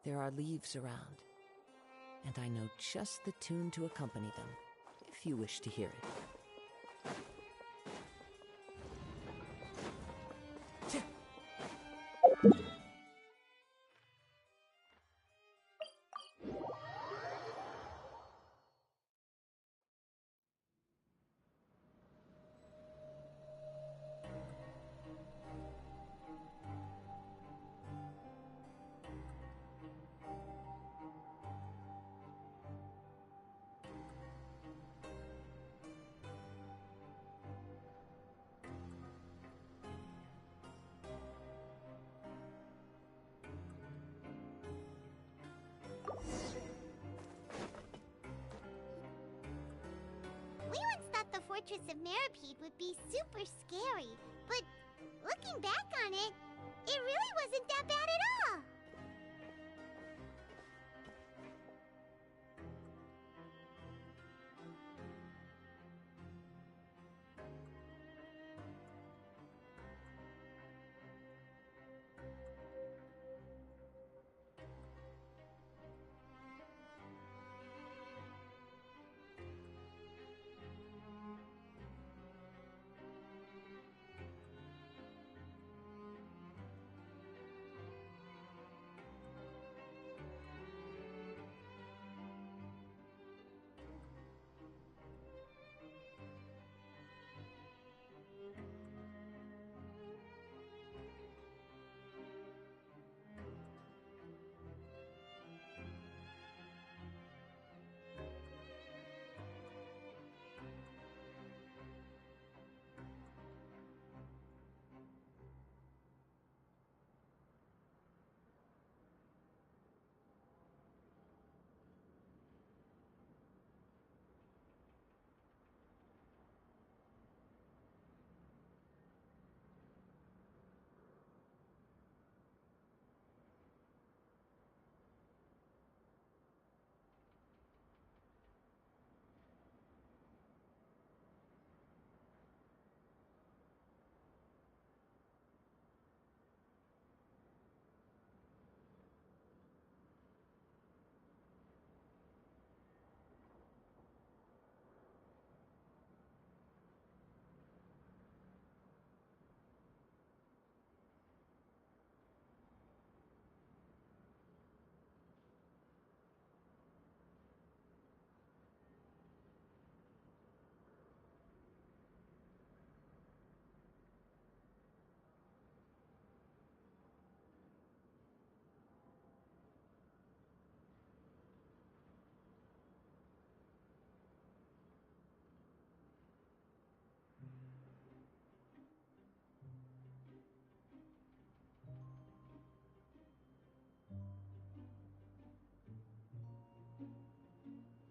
There are leaves around, and I know just the tune to accompany them, if you wish to hear it. The Fortress of Cereberus would be super scary, but looking back on it, it really wasn't that bad at all.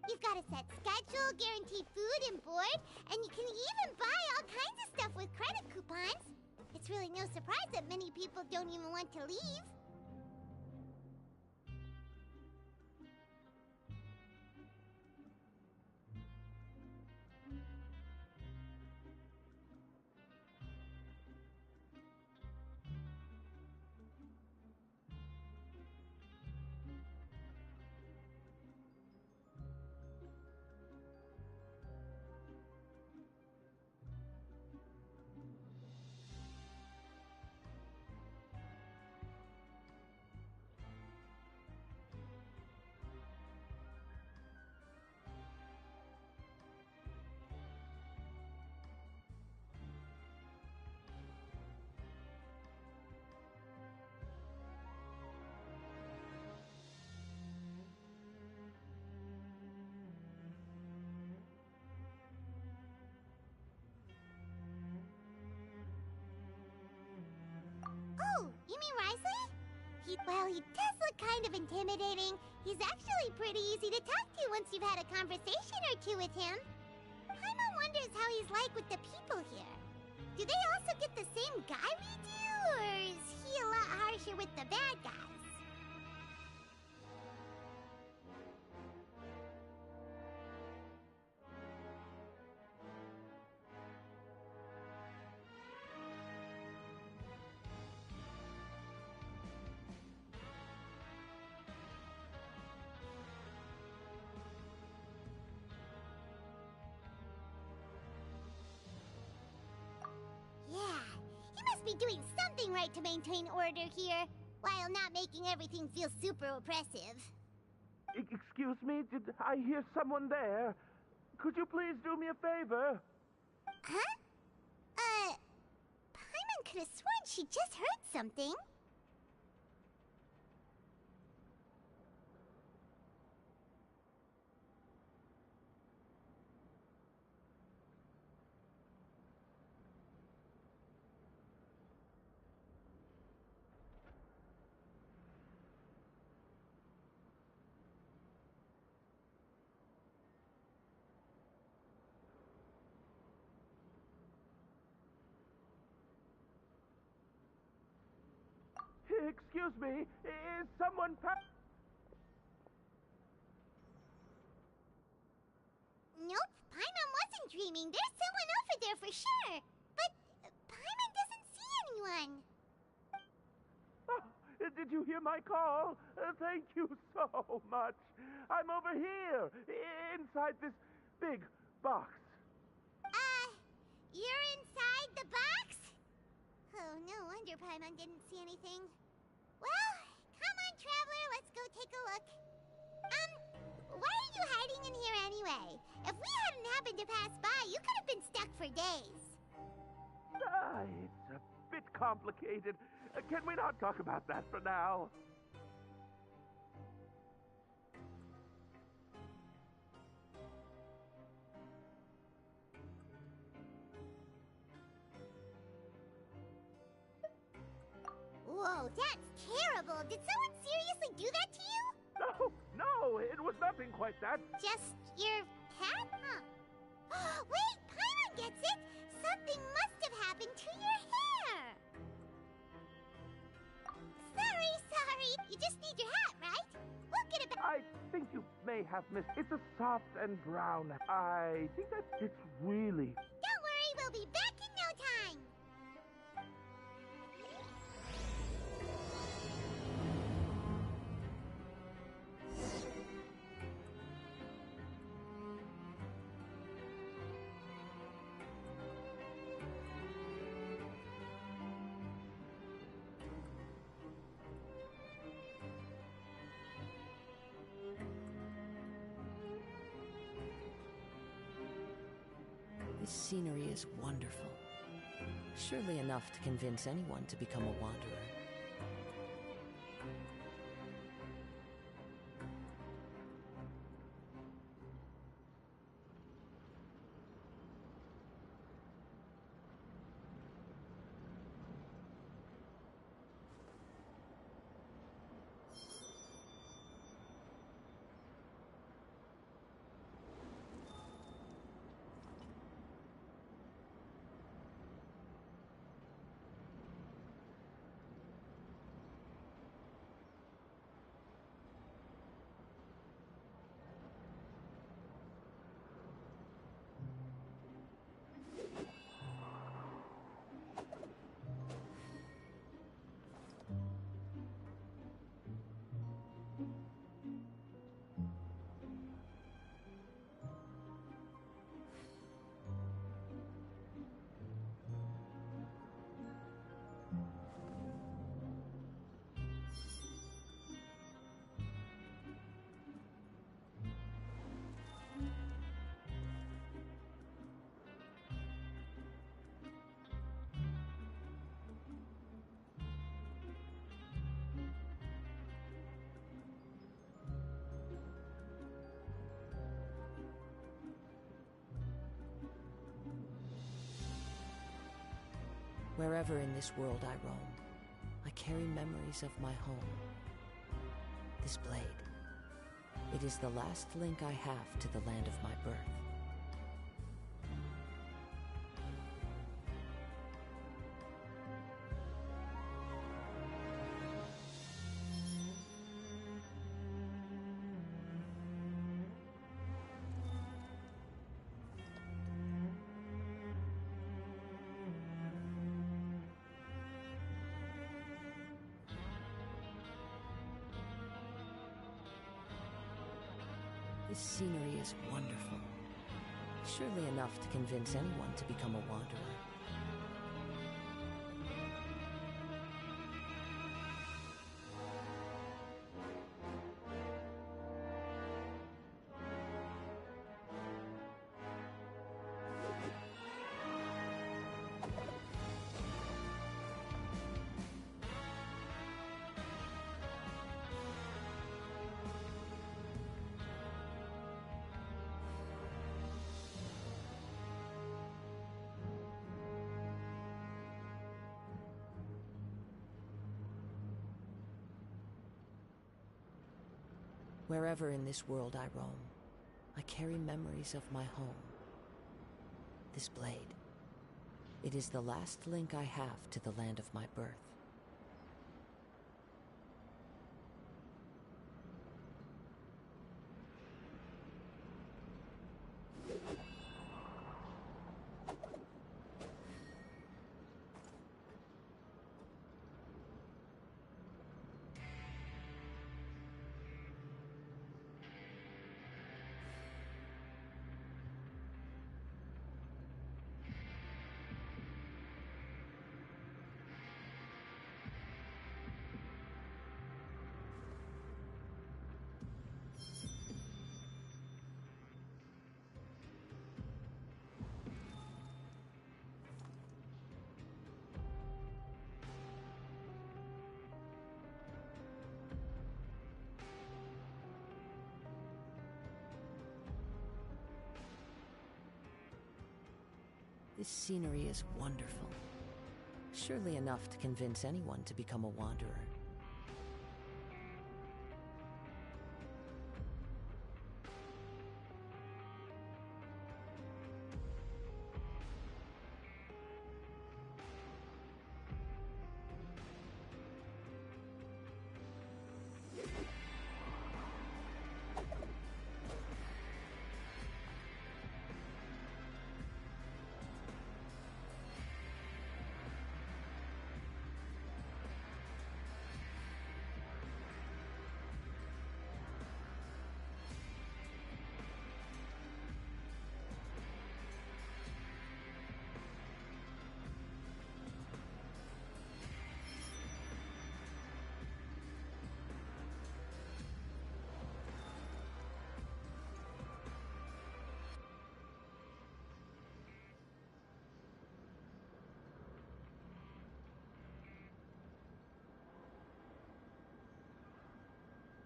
You've got a set schedule, guaranteed food and board, and you can even buy all kinds of stuff with credit coupons. It's really no surprise that many people don't even want to leave. Oh, you mean Wriothesly? Well, he does look kind of intimidating. He's actually pretty easy to talk to once you've had a conversation or two with him. Paimon wonders how he's like with the people here. Do they also get the same guy we do, or is he a lot harsher with the bad guys? bragging right to maintain order here, while not making everything feel super oppressive. Excuse me, did I hear someone there? Could you please do me a favor? Huh? Paimon could have sworn she just heard something. Excuse me, is someone Nope, Paimon wasn't dreaming. There's someone over there for sure. But Paimon doesn't see anyone. Oh, did you hear my call? Thank you so much. I'm over here, inside this big box. You're inside the box? Oh, no wonder Paimon didn't see anything. Well, come on, Traveler, let's go take a look. Why are you hiding in here anyway? If we hadn't happened to pass by, you could have been stuck for days. It's a bit complicated. Can we not talk about that for now? Whoa, that's terrible. Did someone seriously do that to you? No, it was nothing quite that. Just your cat? Huh. Wait, Paimon gets it! Something must have happened to your hair! Sorry. You just need your hat, right? We'll get it back. I think you may have missed. It's a soft and brown. I think that it's really... Don't worry, we'll be back in no time. This scenery is wonderful. Surely enough to convince anyone to become a wanderer. Wherever in this world I roam, I carry memories of my home. This blade, it is the last link I have to the land of my birth. This scenery is wonderful. Surely enough to convince anyone to become a wanderer. Wherever in this world I roam, I carry memories of my home. This blade, it is the last link I have to the land of my birth. This scenery is wonderful. Surely enough to convince anyone to become a wanderer.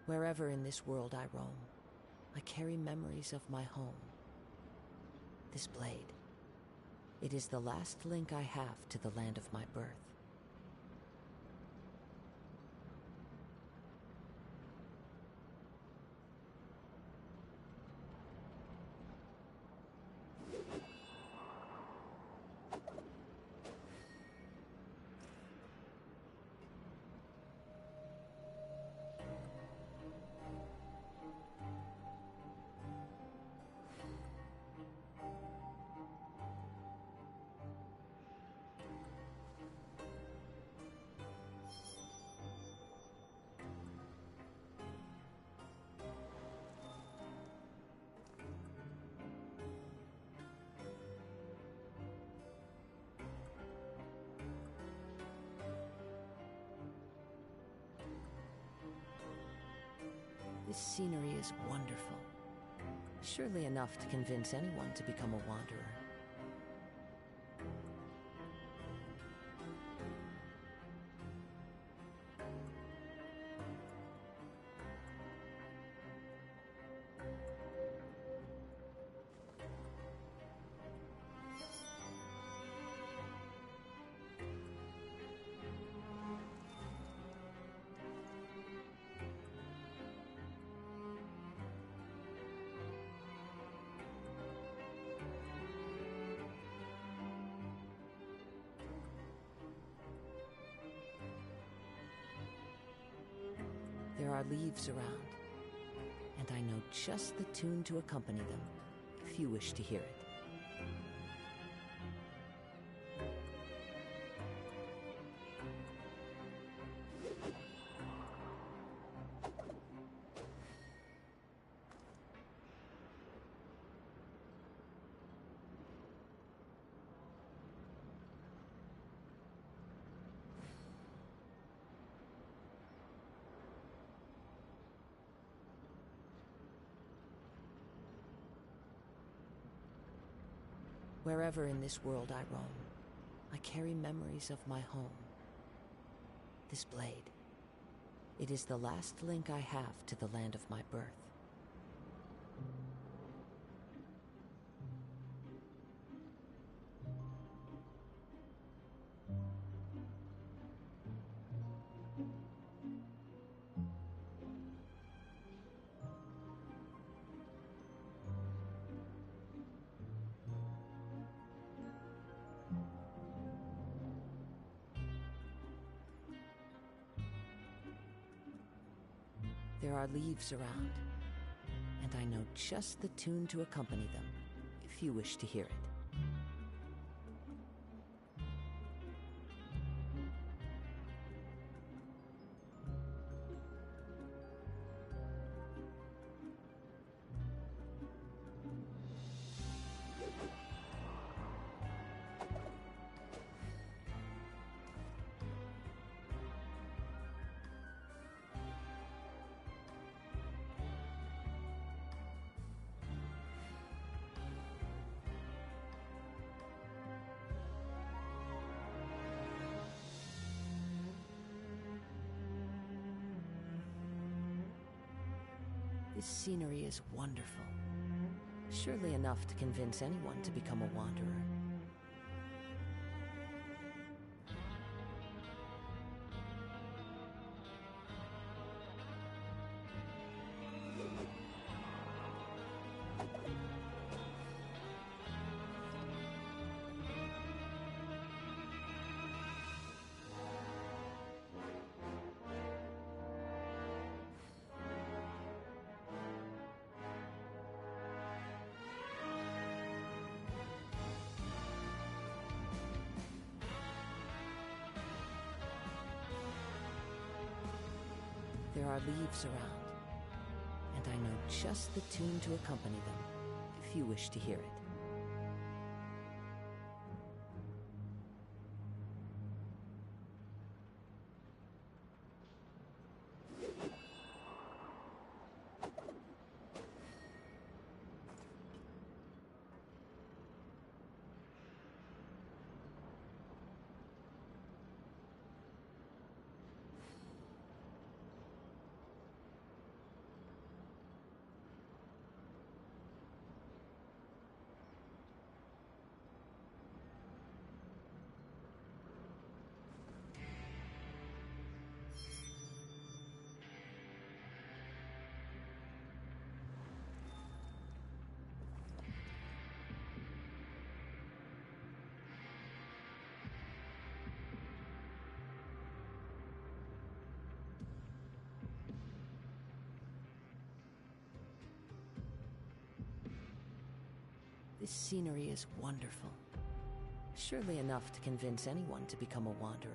Wherever in this world I roam, I carry memories of my home. This blade, it is the last link I have to the land of my birth. This scenery is wonderful. Surely enough to convince anyone to become a wanderer. There are leaves around, and I know just the tune to accompany them, if you wish to hear it. Wherever in this world I roam, I carry memories of my home. This blade, it is the last link I have to the land of my birth. There are leaves around, and I know just the tune to accompany them, if you wish to hear it. This scenery is wonderful. Surely enough to convince anyone to become a wanderer. There are leaves around, and I know just the tune to accompany them, if you wish to hear it. This scenery is wonderful. Surely enough to convince anyone to become a wanderer.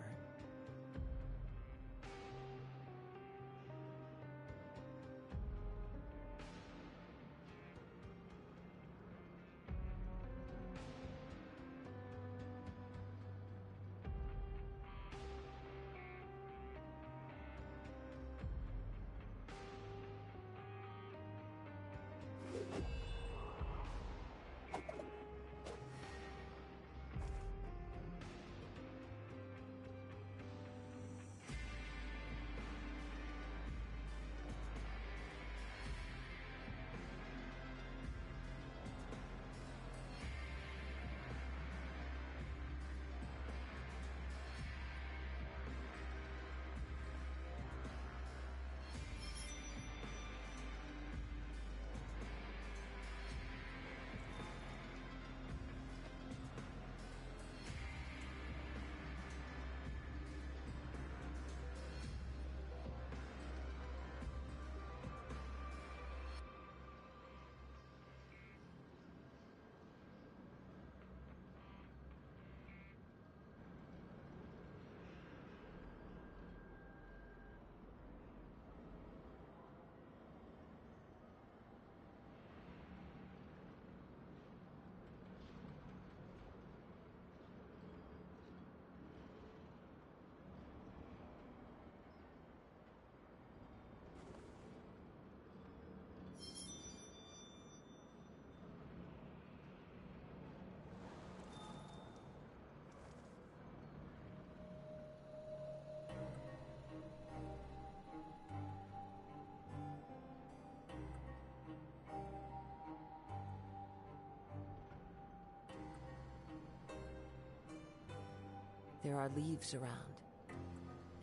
There are leaves around,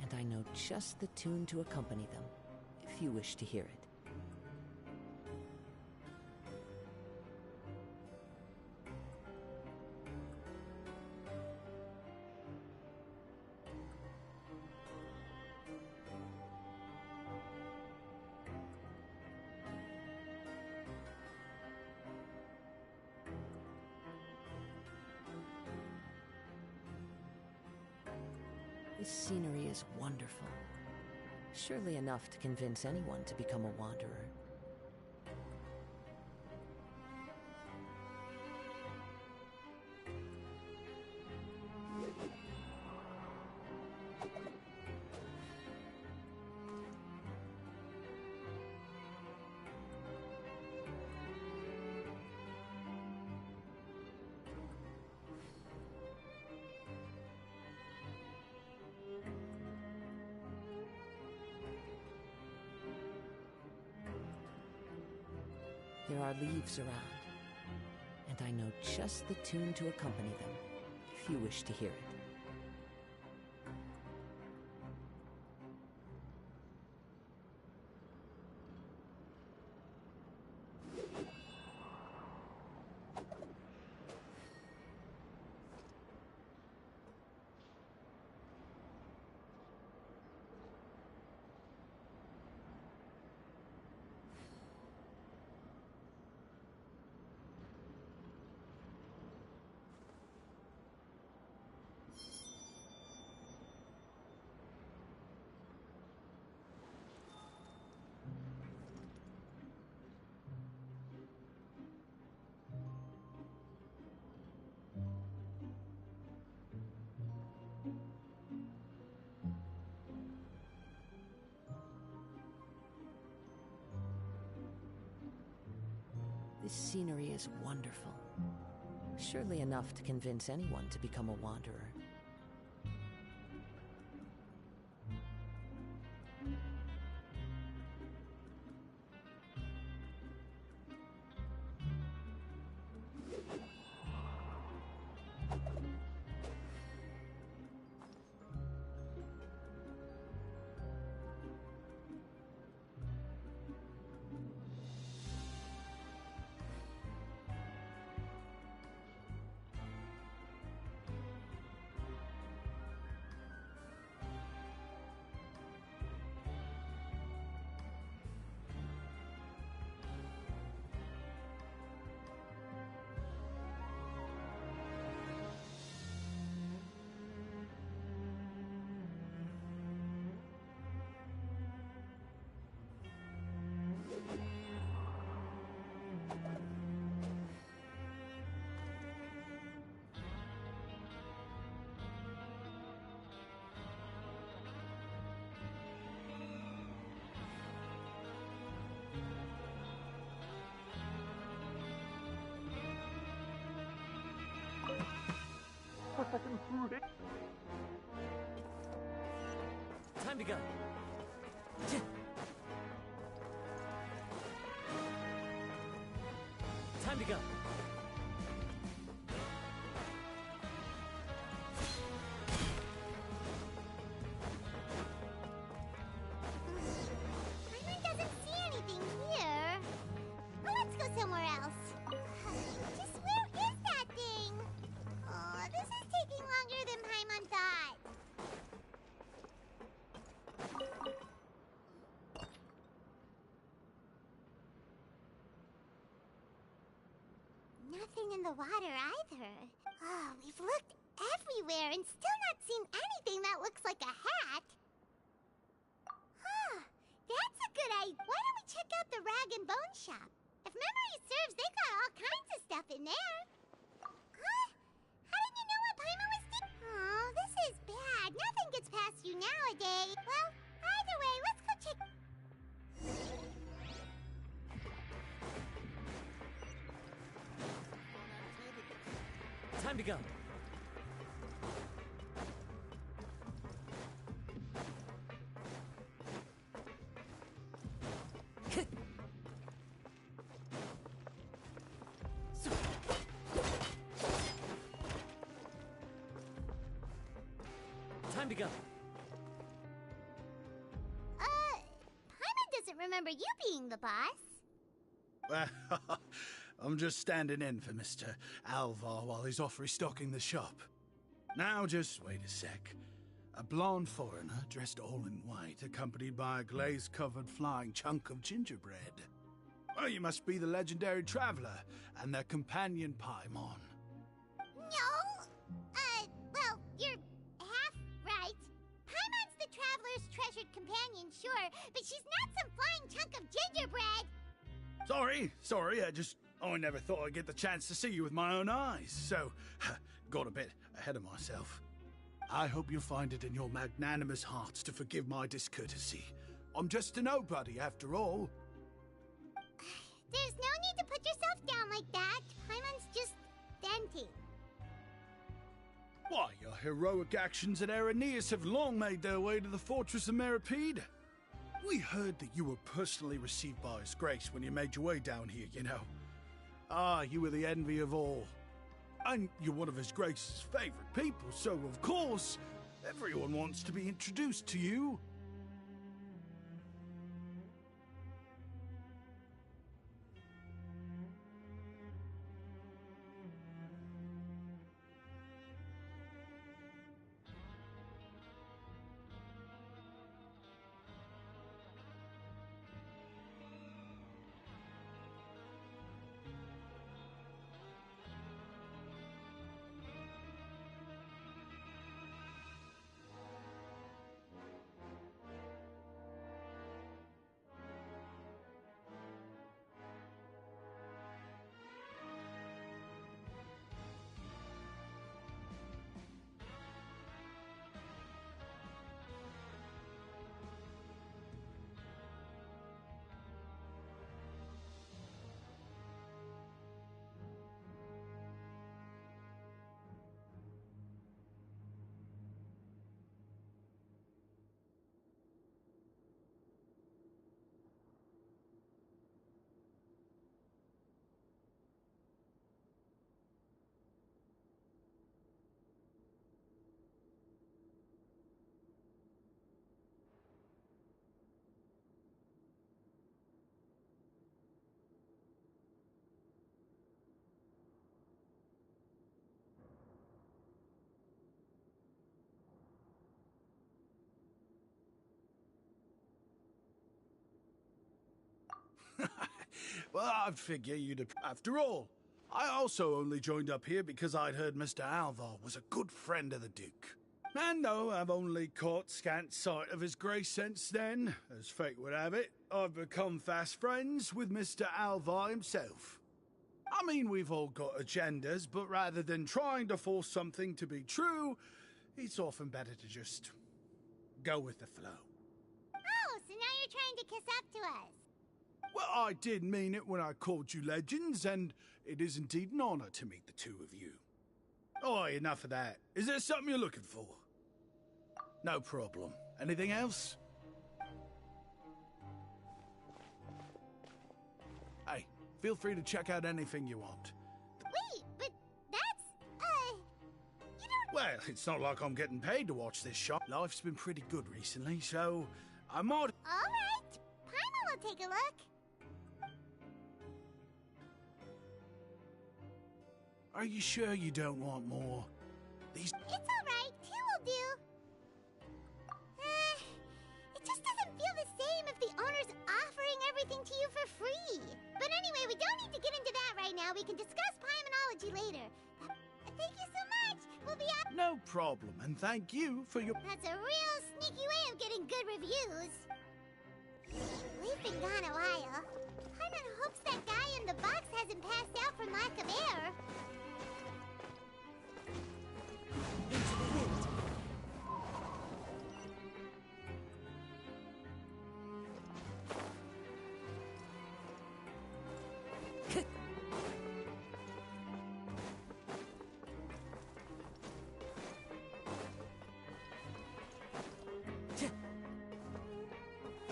and I know just the tune to accompany them, if you wish to hear it. This scenery is wonderful. Surely enough to convince anyone to become a wanderer. There are leaves around, and I know just the tune to accompany them, if you wish to hear it. This scenery is wonderful. Surely enough to convince anyone to become a wanderer. Time to go. Time to go. Paimon doesn't see anything here. Well, let's go somewhere else. Just where is that thing? Oh, this is taking longer than Paimon thought. Nothing in the water either. Oh, we've looked everywhere and still not seen anything that looks like a hat. Huh, that's a good idea. Why don't we check out the rag and bone shop? If memory serves, they got all kinds of stuff in there. Huh? How did you know what Paimon was doing? Oh, this is bad. Nothing gets past you nowadays. Well, either way, let's go check. Time to go. Time to go. Paimon doesn't remember you being the boss. I'm just standing in for Mr. Alvar while he's off restocking the shop. Now, just wait a sec. A blonde foreigner, dressed all in white, accompanied by a glaze-covered flying chunk of gingerbread. Well, you must be the legendary traveler and their companion Paimon. No. Well, you're half right. most treasured companion, sure, but she's not some flying chunk of gingerbread! Sorry, I never thought I'd get the chance to see you with my own eyes, so got a bit ahead of myself. I hope you find it in your magnanimous hearts to forgive my discourtesy. I'm just a nobody, after all. There's no need to put yourself down like that. Paimon's just venting. Why, your heroic actions at Aeneas have long made their way to the fortress of Meripede. We heard that you were personally received by His Grace when you made your way down here, you know. Ah, you were the envy of all. And you're one of His Grace's favorite people, so of course, everyone wants to be introduced to you. Well, I figure you'd... After all, I also only joined up here because I'd heard Mr. Alvar was a good friend of the Duke. And though I've only caught scant sight of His Grace since then, as fate would have it, I've become fast friends with Mr. Alvar himself. I mean, we've all got agendas, but rather than trying to force something to be true, it's often better to just go with the flow. Oh, so now you're trying to kiss up to us. Well, I did mean it when I called you legends, and it is indeed an honor to meet the two of you. Oh, enough of that. Is there something you're looking for? No problem. Anything else? Hey, feel free to check out anything you want. Wait, but that's, you don't... Well, it's not like I'm getting paid to watch this shop. Life's been pretty good recently, so I might... All right, Paimon will take a look. Are you sure you don't want more? These... It's all right, two will do. It just doesn't feel the same if the owner's offering everything to you for free. But anyway, we don't need to get into that right now. We can discuss Paimonology later. Thank you so much. We'll be out. No problem, and thank you for your... That's a real sneaky way of getting good reviews. We've been gone a while. Paimon hopes that guy in the box hasn't passed out from lack of air.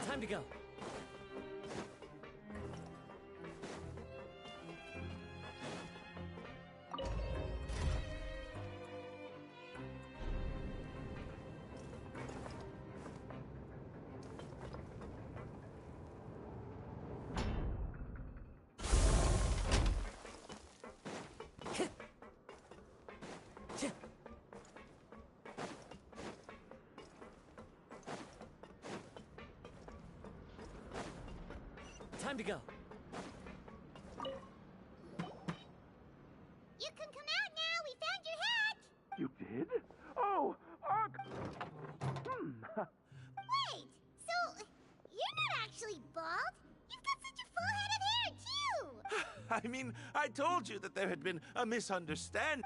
Time to go. Time to go. You can come out now. We found your hat. You did? Oh, Wait, I mean, I told you that there had been a misunderstanding.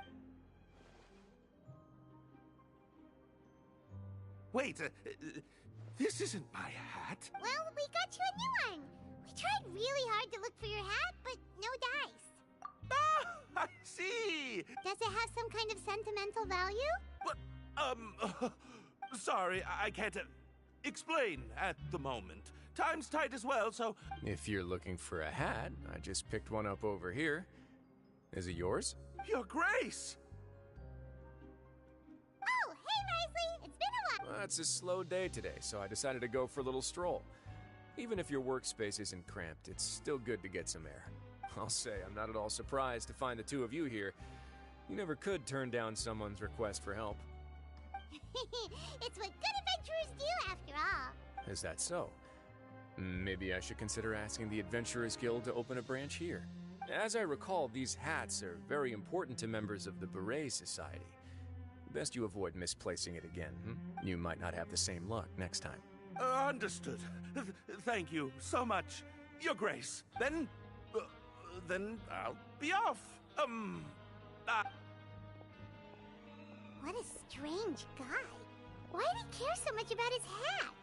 Wait, this isn't my hat. Well, we got you a new one. We tried really hard to look for your hat, but no dice. Ah, I see. Does it have some kind of sentimental value? But, sorry, I can't explain at the moment. Time's tight as well, so... If you're looking for a hat, I just picked one up over here. Is it yours? Your Grace! Oh, hey, Wriothesly! It's been a while! Well, it's a slow day today, so I decided to go for a little stroll. Even if your workspace isn't cramped, it's still good to get some air. I'll say I'm not at all surprised to find the two of you here. You never could turn down someone's request for help. It's what good adventurers do, after all. Is that so? Maybe I should consider asking the Adventurers Guild to open a branch here. As I recall, these hats are very important to members of the Beret Society. Best you avoid misplacing it again. You might not have the same luck next time. Understood. Thank you so much, Your Grace. Then I'll be off. What a strange guy. Why did he care so much about his hat?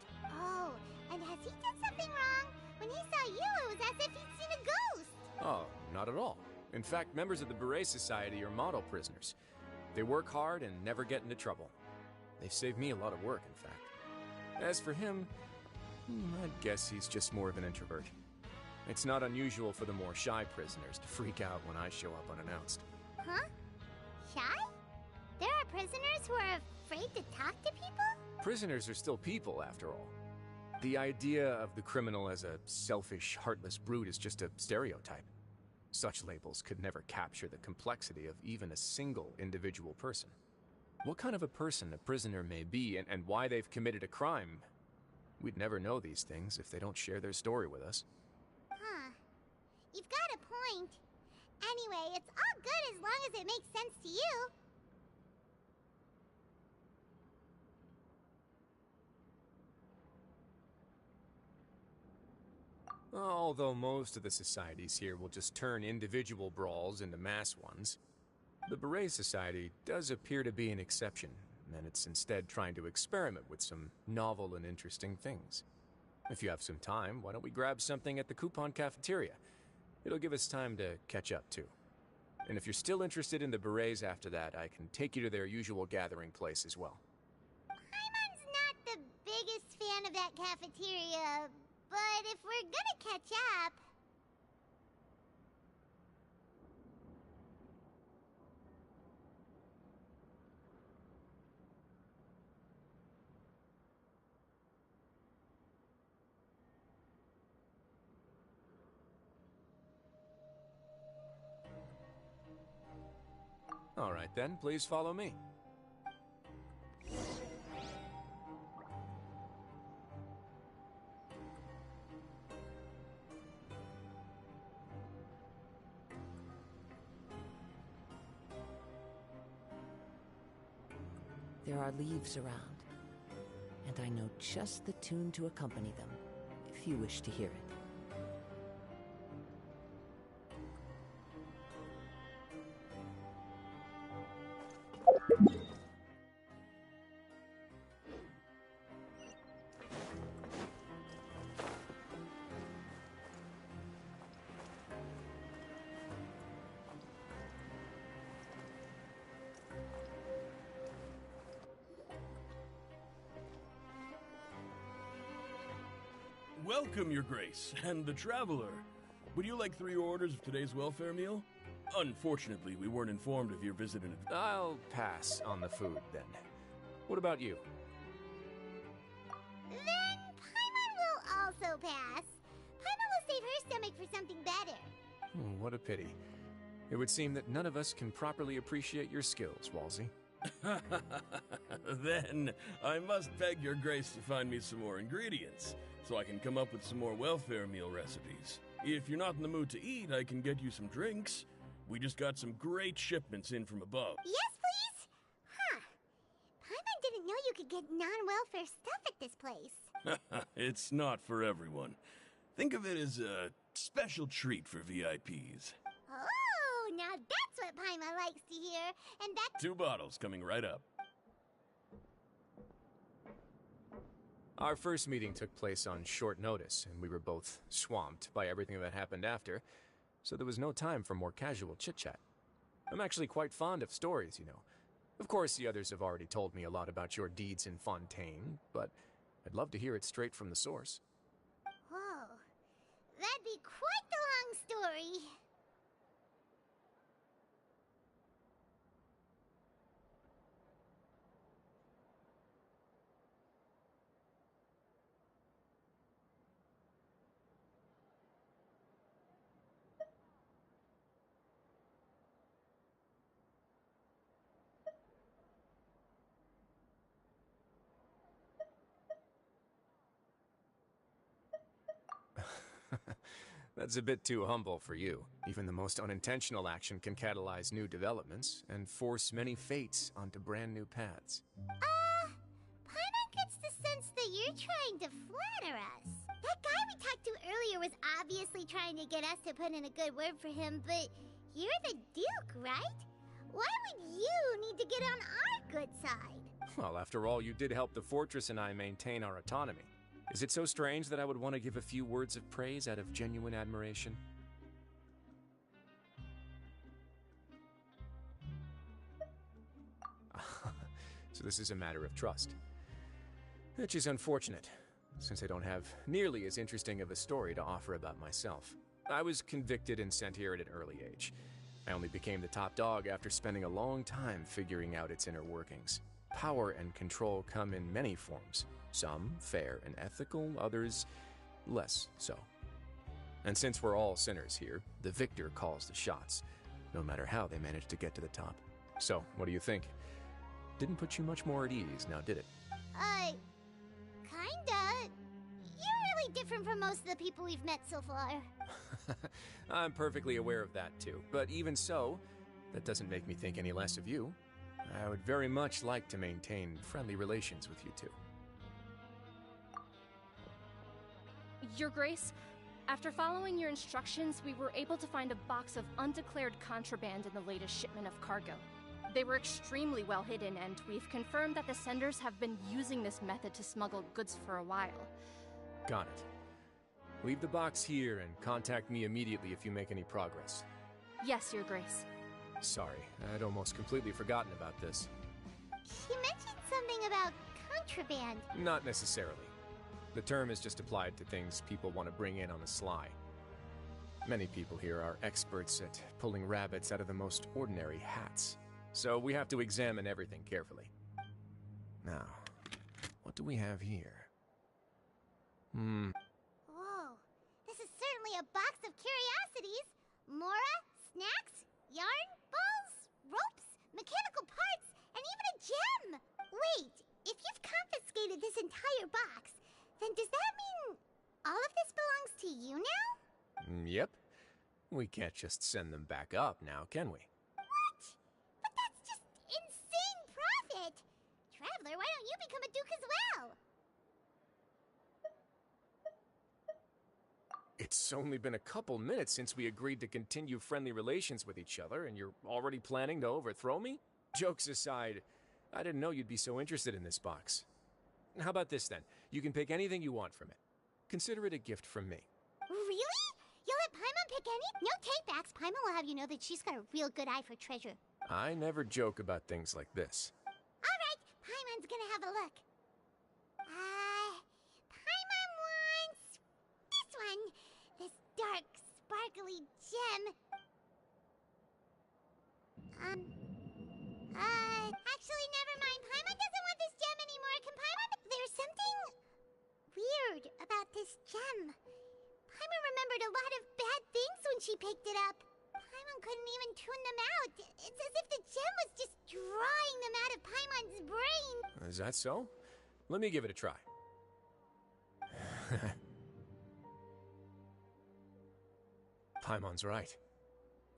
Oh, and has he done something wrong? When he saw you, it was as if he'd seen a ghost. Oh, not at all. In fact, members of the Beret Society are model prisoners. They work hard and never get into trouble. They've saved me a lot of work, in fact. As for him, I'd guess he's just more of an introvert. It's not unusual for the more shy prisoners to freak out when I show up unannounced. Huh? Shy? There are prisoners who are afraid to talk to people? Prisoners are still people, after all. The idea of the criminal as a selfish, heartless brute is just a stereotype. Such labels could never capture the complexity of even a single individual person. What kind of a person a prisoner may be and why they've committed a crime, we'd never know these things if they don't share their story with us. Huh. You've got a point. Anyway, it's all good as long as it makes sense to you. Although most of the societies here will just turn individual brawls into mass ones, the Beret Society does appear to be an exception, and it's instead trying to experiment with some novel and interesting things. If you have some time, why don't we grab something at the coupon cafeteria? It'll give us time to catch up, too. And if you're still interested in the Berets after that, I can take you to their usual gathering place as well. Paimon's not the biggest fan of that cafeteria, but if we're gonna catch up... All right then, please follow me. There are leaves around, and I know just the tune to accompany them, if you wish to hear it. Welcome, Your Grace, and the Traveler. Would you like 3 orders of today's welfare meal? Unfortunately, we weren't informed of your visit in advance. I'll pass on the food, then. What about you? Then Paimon will also pass. Paimon will save her stomach for something better. What a pity. It would seem that none of us can properly appreciate your skills, Walsey. Then, I must beg Your Grace to find me some more ingredients, so I can come up with some more welfare meal recipes. If you're not in the mood to eat, I can get you some drinks. We just got some great shipments in from above. Yes, please? Huh. Paimon didn't know you could get non-welfare stuff at this place. It's not for everyone. Think of it as a special treat for VIPs. what Paimon likes to hear, and that's... 2 bottles coming right up. Our first meeting took place on short notice, and we were both swamped by everything that happened after, so there was no time for more casual chit-chat. I'm actually quite fond of stories, you know. Of course, the others have already told me a lot about your deeds in Fontaine, but I'd love to hear it straight from the source. Whoa. That'd be quite the long story. That's a bit too humble for you. Even the most unintentional action can catalyze new developments and force many fates onto brand new paths. Paimon gets the sense that you're trying to flatter us. That guy we talked to earlier was obviously trying to get us to put in a good word for him, but you're the Duke, right? Why would you need to get on our good side? Well, after all, you did help the fortress and I maintain our autonomy. Is it so strange that I would want to give a few words of praise out of genuine admiration? So this is a matter of trust. Which is unfortunate, since I don't have nearly as interesting of a story to offer about myself. I was convicted and sent here at an early age. I only became the top dog after spending a long time figuring out its inner workings. Power and control come in many forms. Some fair and ethical, others less so. And since we're all sinners here, the victor calls the shots, no matter how they manage to get to the top. So, what do you think? Didn't put you much more at ease, now did it? Kinda. You're really different from most of the people we've met so far. I'm perfectly aware of that too, but even so, that doesn't make me think any less of you. I would very much like to maintain friendly relations with you two. Your Grace, after following your instructions, we were able to find a box of undeclared contraband in the latest shipment of cargo. They were extremely well hidden, and we've confirmed that the senders have been using this method to smuggle goods for a while. Got it. Leave the box here and contact me immediately if you make any progress. Yes, Your Grace. Sorry, I'd almost completely forgotten about this. He mentioned something about contraband. Not necessarily. The term is just applied to things people want to bring in on the sly. Many people here are experts at pulling rabbits out of the most ordinary hats, so we have to examine everything carefully. Now, what do we have here? Whoa, this is certainly a box of curiosities. Mora, snacks, yarn, balls, ropes, mechanical parts, and even a gem! Wait, if you've confiscated this entire box, then does that mean all of this belongs to you now? Yep. We can't just send them back up now, can we? What? But that's just insane profit! Traveler, why don't you become a duke as well? It's only been a couple minutes since we agreed to continue friendly relations with each other, and you're already planning to overthrow me? Jokes aside, I didn't know you'd be so interested in this box. How about this then? You can pick anything you want from it. Consider it a gift from me. Really? You'll let Paimon pick any? No takebacks. Paimon will have you know that she's got a real good eye for treasure. I never joke about things like this. Alright, Paimon's gonna have a look. Paimon wants... this one. This dark, sparkly gem. Actually, never mind. Paimon doesn't want this gem anymore. Can Paimon... There's something weird about this gem. Paimon remembered a lot of bad things when she picked it up. Paimon couldn't even tune them out. It's as if the gem was just drawing them out of Paimon's brain. Is that so? Let me give it a try. Paimon's right.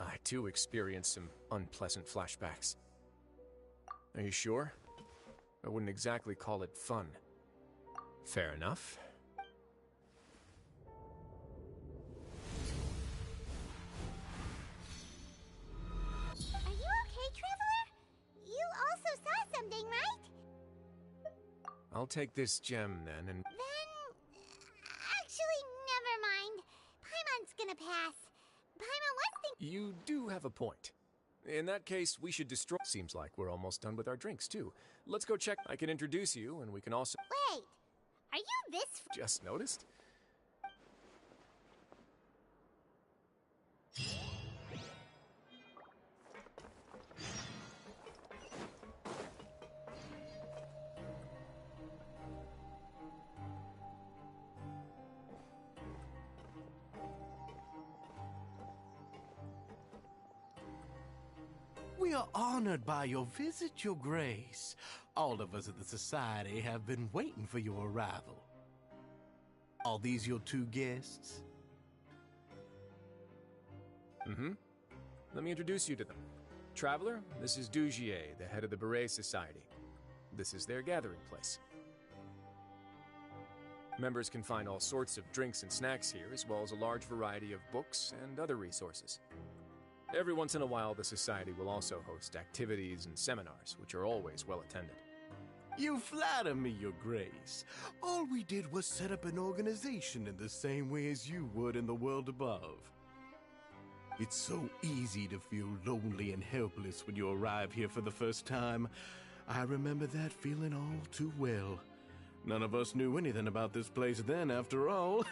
I too experienced some unpleasant flashbacks. Are you sure? I wouldn't exactly call it fun. Fair enough. I'll take this gem then and... Actually, never mind. Paimon's gonna pass. Paimon was thinking... You do have a point. In that case, we should destroy... Seems like we're almost done with our drinks, too. Let's go check. I can introduce you, and we can also... Wait, are you this... Just noticed? We are honored by your visit, Your Grace. All of us at the Society have been waiting for your arrival. Are these your two guests? Mm-hmm. Let me introduce you to them. Traveler, this is Dugier, the head of the Beret Society. This is their gathering place. Members can find all sorts of drinks and snacks here, as well as a large variety of books and other resources. Every once in a while, the Society will also host activities and seminars, which are always well attended. You flatter me, Your Grace. All we did was set up an organization in the same way as you would in the world above. It's so easy to feel lonely and helpless when you arrive here for the first time. I remember that feeling all too well. None of us knew anything about this place then, after all.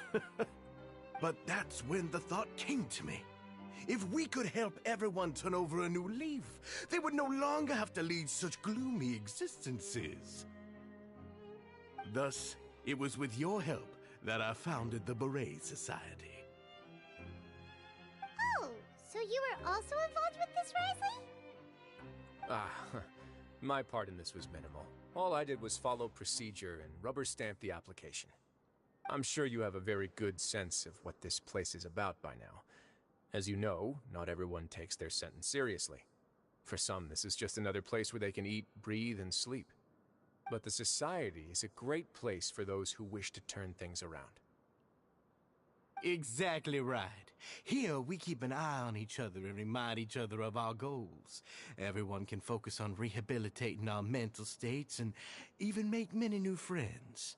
But that's when the thought came to me. If we could help everyone turn over a new leaf, they would no longer have to lead such gloomy existences. Thus, it was with your help that I founded the Beret Society. Oh, so you were also involved with this, Wriothesly? My part in this was minimal. All I did was follow procedure and rubber stamp the application. I'm sure you have a very good sense of what this place is about by now. As you know, not everyone takes their sentence seriously. For some, this is just another place where they can eat, breathe, and sleep. But the Society is a great place for those who wish to turn things around. Exactly right. Here, we keep an eye on each other and remind each other of our goals. Everyone can focus on rehabilitating our mental states and even make many new friends.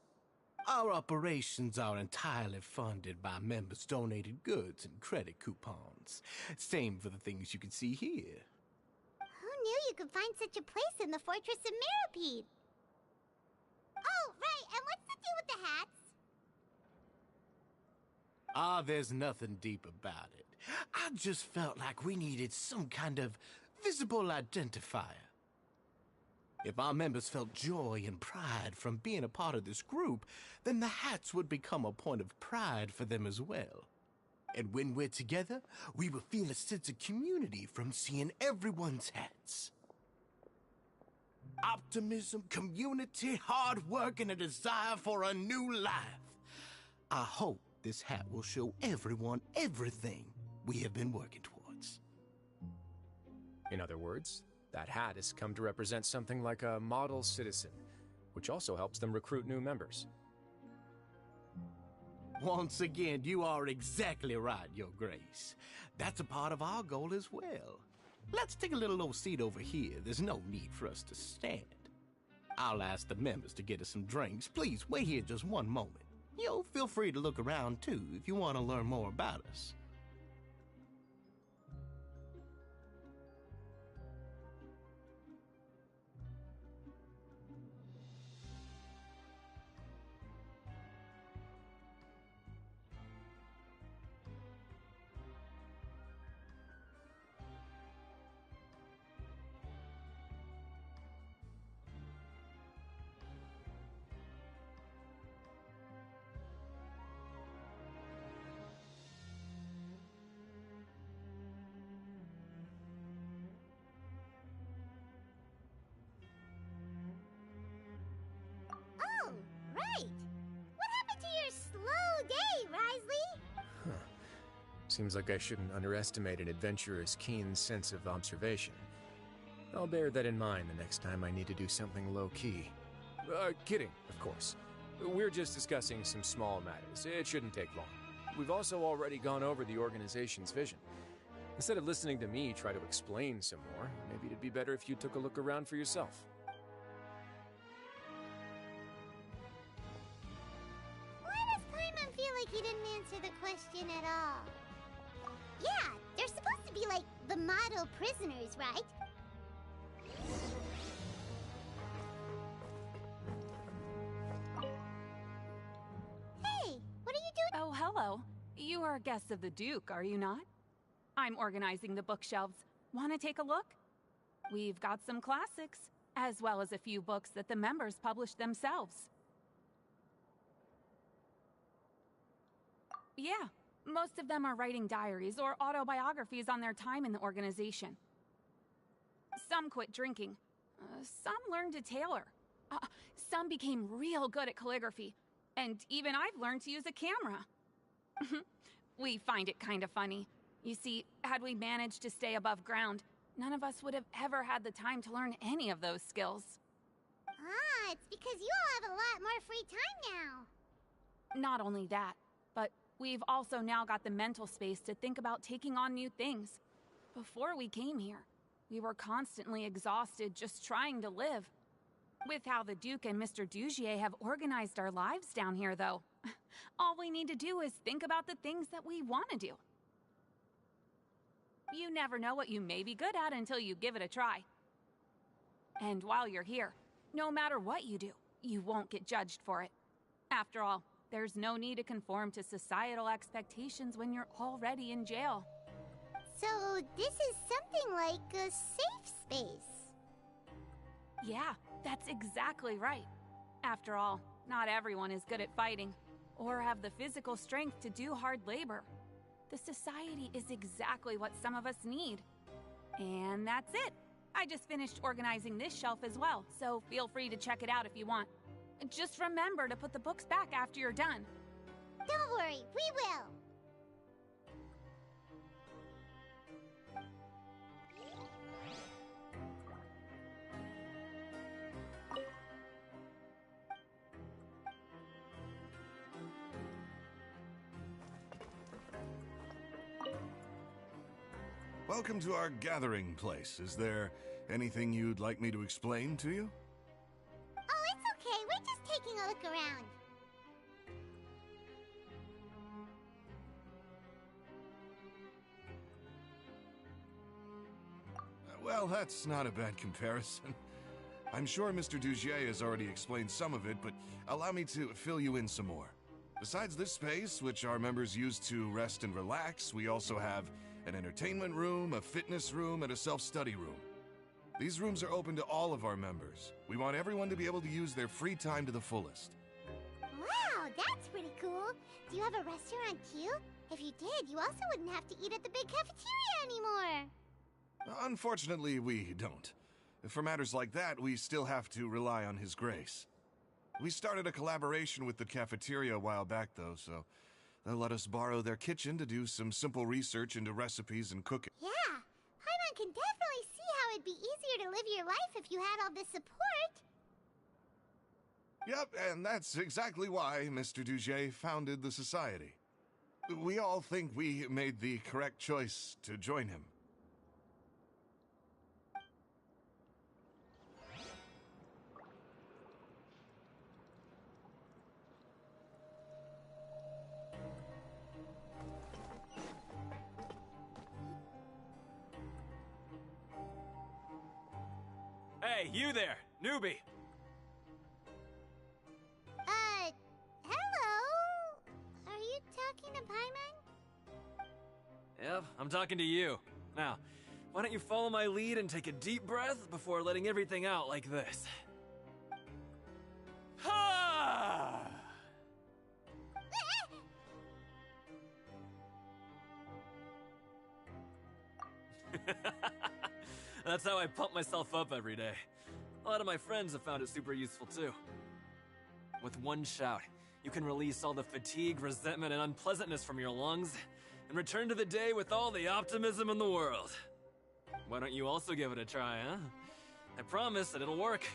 Our operations are entirely funded by members' donated goods and credit coupons. Same for the things you can see here. Who knew you could find such a place in the Fortress of Mirapede? Oh, right, and what's the deal with the hats? There's nothing deep about it. I just felt like we needed some kind of visible identifier. If our members felt joy and pride from being a part of this group, then the hats would become a point of pride for them as well. And when we're together, we will feel a sense of community from seeing everyone's hats. Optimism, community, hard work, and a desire for a new life. I hope this hat will show everyone everything we have been working towards. In other words, that hat has come to represent something like a model citizen, which also helps them recruit new members. Once again, you are exactly right, Your Grace. That's a part of our goal as well. Let's take a little old seat over here. There's no need for us to stand. I'll ask the members to get us some drinks. Please wait here just one moment. Feel free to look around too if you want to learn more about us. Oh, right. What happened to your slow day, Wriothesly? Seems like I shouldn't underestimate an adventurer's keen sense of observation. I'll bear that in mind the next time I need to do something low-key. Kidding, of course. We're just discussing some small matters. It shouldn't take long. We've also already gone over the organization's vision. Instead of listening to me try to explain some more, maybe it'd be better if you took a look around for yourself. question at all. Yeah, they're supposed to be like the model prisoners, right? Hey, what are you doing? Oh, hello. You are guests of the Duke, are you not? I'm organizing the bookshelves. Want to take a look? We've got some classics, as well as a few books that the members published themselves. Yeah, most of them are writing diaries or autobiographies on their time in the organization. Some quit drinking. Some learned to tailor. Some became real good at calligraphy. And even I've learned to use a camera. We find it kind of funny. You see, had we managed to stay above ground, none of us would have ever had the time to learn any of those skills. Ah, it's because you all have a lot more free time now. Not only that, but we've also now got the mental space to think about taking on new things. Before we came here, we were constantly exhausted just trying to live. With how the Duke and Mr. Dugier have organized our lives down here, though, all we need to do is think about the things that we want to do. You never know what you may be good at until you give it a try. And while you're here, no matter what you do, you won't get judged for it. After all, there's no need to conform to societal expectations when you're already in jail. So this is something like a safe space. Yeah, that's exactly right. After all, not everyone is good at fighting, or have the physical strength to do hard labor. The society is exactly what some of us need. And that's it. I just finished organizing this shelf as well, so feel free to check it out if you want. Just remember to put the books back after you're done. Don't worry, we will. Welcome to our gathering place. Is there anything you'd like me to explain to you? Oh, it's okay. We're just taking a look around. Well, that's not a bad comparison. I'm sure Mr. Dugier has already explained some of it, but allow me to fill you in some more. Besides this space, which our members use to rest and relax, we also have an entertainment room, a fitness room, and a self-study room. These rooms are open to all of our members. We want everyone to be able to use their free time to the fullest. Wow, that's pretty cool. Do you have a restaurant too? If you did, you also wouldn't have to eat at the big cafeteria anymore. Unfortunately, we don't. For matters like that, we still have to rely on His grace. We started a collaboration with the cafeteria a while back, though, so they'll let us borrow their kitchen to do some simple research into recipes and cooking. Yeah, Paimon can definitely see how it'd be easier to live your life if you had all this support. Yep, and that's exactly why Mr. Dugier founded the society. We all think we made the correct choice to join him. Hey, you there, newbie! Hello? Are you talking to Paimon? Yep, I'm talking to you. Now, why don't you follow my lead and take a deep breath before letting everything out like this? Ha! That's how I pump myself up every day. A lot of my friends have found it super useful too. With one shout, you can release all the fatigue, resentment, and unpleasantness from your lungs and return to the day with all the optimism in the world. Why don't you also give it a try, huh? I promise that it'll work.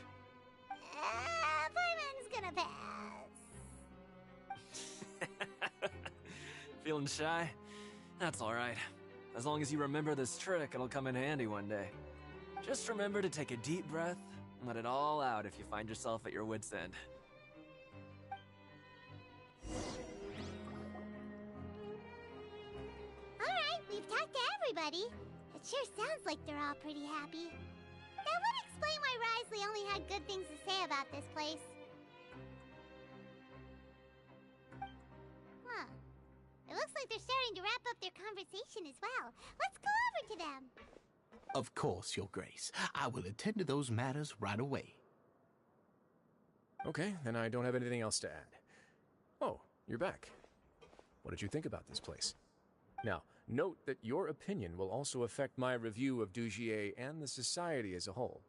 Paimon's gonna pass. Feeling shy? That's alright. As long as you remember this trick, it'll come in handy one day. Just remember to take a deep breath and let it all out if you find yourself at your wit's end. everybody. It sure sounds like they're all pretty happy. That would explain why Wriothesly only had good things to say about this place. Huh. It looks like they're starting to wrap up their conversation as well. Let's go over to them. Of course, Your Grace. I will attend to those matters right away. Okay, then I don't have anything else to add. Oh, you're back. What did you think about this place? Now, note that your opinion will also affect my review of Dugier and the Society as a whole.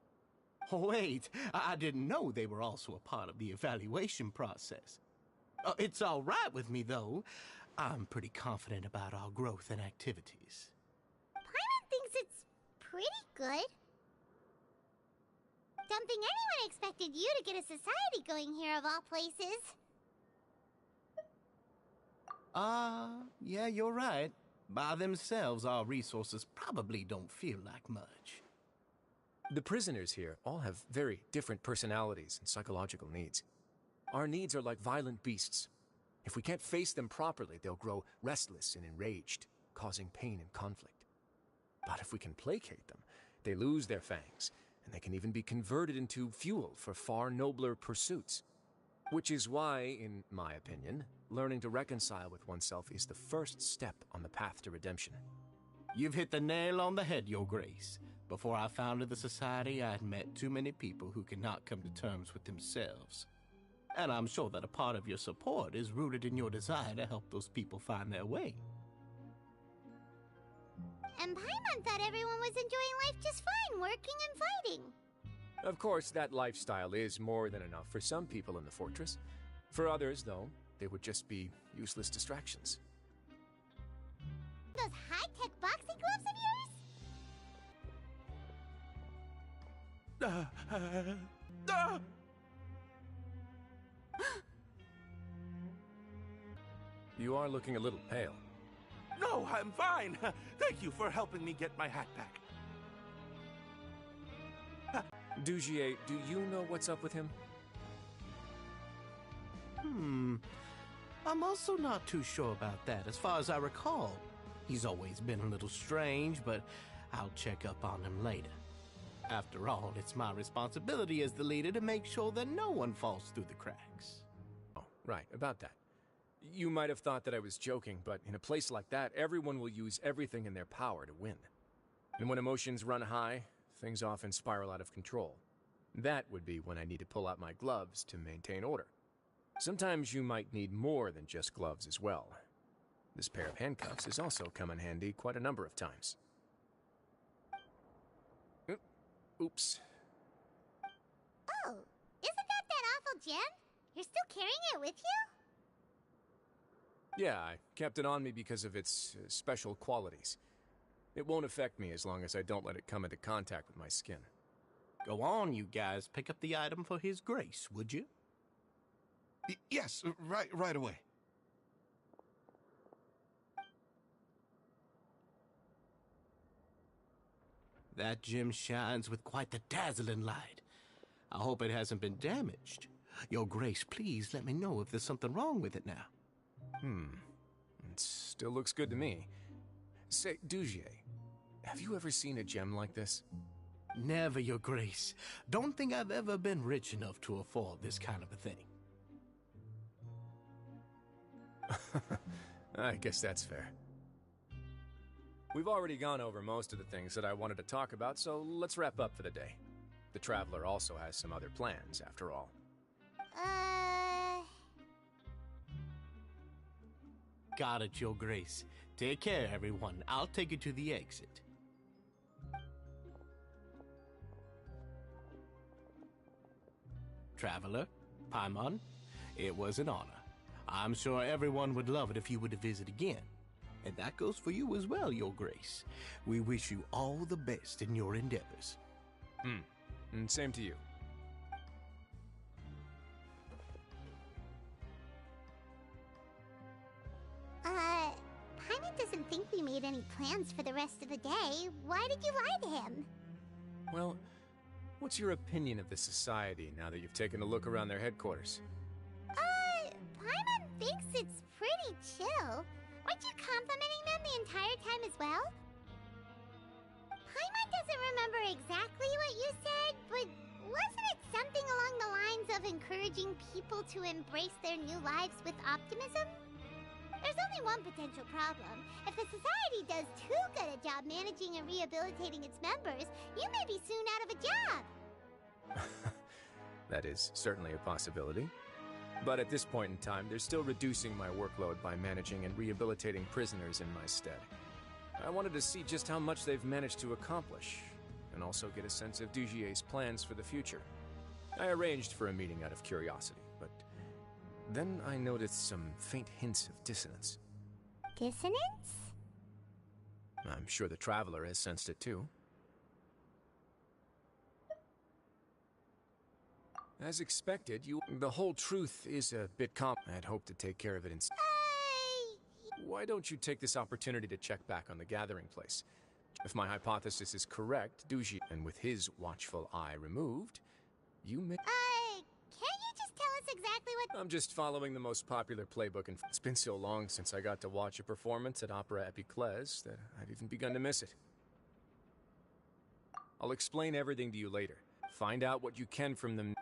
Wait, I didn't know they were also a part of the evaluation process. It's all right with me, though. I'm pretty confident about our growth and activities. Paimon thinks it's pretty good. Don't think anyone expected you to get a society going here of all places. Yeah, you're right. By themselves, our resources probably don't feel like much. The prisoners here all have very different personalities and psychological needs. Our needs are like violent beasts. If we can't face them properly, they'll grow restless and enraged, causing pain and conflict. But if we can placate them, they lose their fangs, and they can even be converted into fuel for far nobler pursuits. Which is why, in my opinion, learning to reconcile with oneself is the first step on the path to redemption. You've hit the nail on the head, Your Grace. Before I founded the Society, I had met too many people who could not come to terms with themselves. And I'm sure that a part of your support is rooted in your desire to help those people find their way. And Paimon thought everyone was enjoying life just fine, working and fighting. Of course, that lifestyle is more than enough for some people in the fortress. For others, though, they would just be useless distractions. Those high-tech boxing gloves of yours? You are looking a little pale. No, I'm fine. Thank you for helping me get my hat back. Dugier, do you know what's up with him? I'm also not too sure about that. As far as I recall, he's always been a little strange, but I'll check up on him later. After all, it's my responsibility as the leader to make sure that no one falls through the cracks. Oh, right, about that. You might have thought that I was joking, but in a place like that, everyone will use everything in their power to win. And when emotions run high, things often spiral out of control. That would be when I need to pull out my gloves to maintain order. Sometimes you might need more than just gloves as well. This pair of handcuffs has also come in handy quite a number of times. Oops. Oh, isn't that awful gem? You're still carrying it with you? Yeah, I kept it on me because of its special qualities. It won't affect me as long as I don't let it come into contact with my skin. Go on, you guys. Pick up the item for His Grace, would you? Yes, right away. That gem shines with quite the dazzling light. I hope it hasn't been damaged. Your Grace, please let me know if there's something wrong with it now. It still looks good to me. Say, Dugier, have you ever seen a gem like this? Never, Your Grace. Don't think I've ever been rich enough to afford this kind of a thing. I guess that's fair. We've already gone over most of the things that I wanted to talk about, so let's wrap up for the day. The Traveler also has some other plans, after all. Got it, Your Grace. Take care, everyone. I'll take you to the exit. Traveler, Paimon, it was an honor. I'm sure everyone would love it if you were to visit again. And that goes for you as well, Your Grace. We wish you all the best in your endeavors. And same to you. Paimon doesn't think we made any plans for the rest of the day. Why did you lie to him? Well, what's your opinion of the Society now that you've taken a look around their headquarters? Paimon thinks it's pretty chill. Weren't you complimenting them the entire time as well? remember exactly what you said, but wasn't it something along the lines of encouraging people to embrace their new lives with optimism? There's only one potential problem. If the society does too good a job managing and rehabilitating its members, you may be soon out of a job. That is certainly a possibility. But at this point in time, they're still reducing my workload by managing and rehabilitating prisoners in my stead. I wanted to see just how much they've managed to accomplish, and also get a sense of Dugier's plans for the future. I arranged for a meeting out of curiosity, but then I noticed some faint hints of dissonance. Dissonance? I'm sure the Traveler has sensed it too. As expected, the whole truth is a bit I'd hoped to take care of it instead. Why don't you take this opportunity to check back on the gathering place? If my hypothesis is correct, Dugier, and with his watchful eye removed, you may... Can't you just tell us exactly what... I'm just following the most popular playbook, and it's been so long since I got to watch a performance at Opera Epiclese that I've even begun to miss it. I'll explain everything to you later. Find out what you can from them.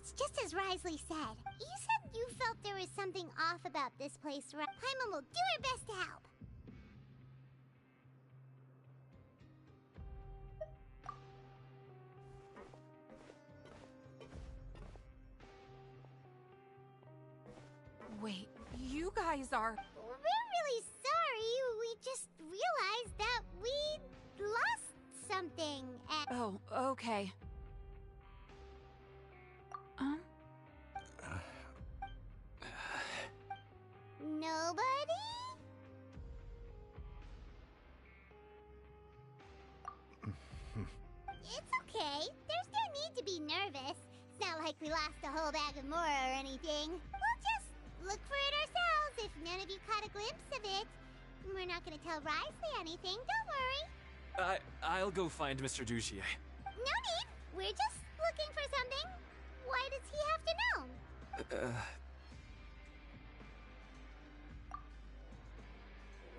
It's just as Wriothesly said. You said you felt there was something off about this place, right? Paimon will do her best to help. Wait, you guys are... We're really sorry. We just realized that we lost something and... Oh, okay. Nobody? It's okay. There's no need to be nervous. It's not like we lost a whole bag of Mora or anything. We'll just look for it ourselves if none of you caught a glimpse of it. We're not gonna tell Wriothesly anything, don't worry. I'll go find Mr. Dugier. No need. We're just looking for something. Why does he have to know?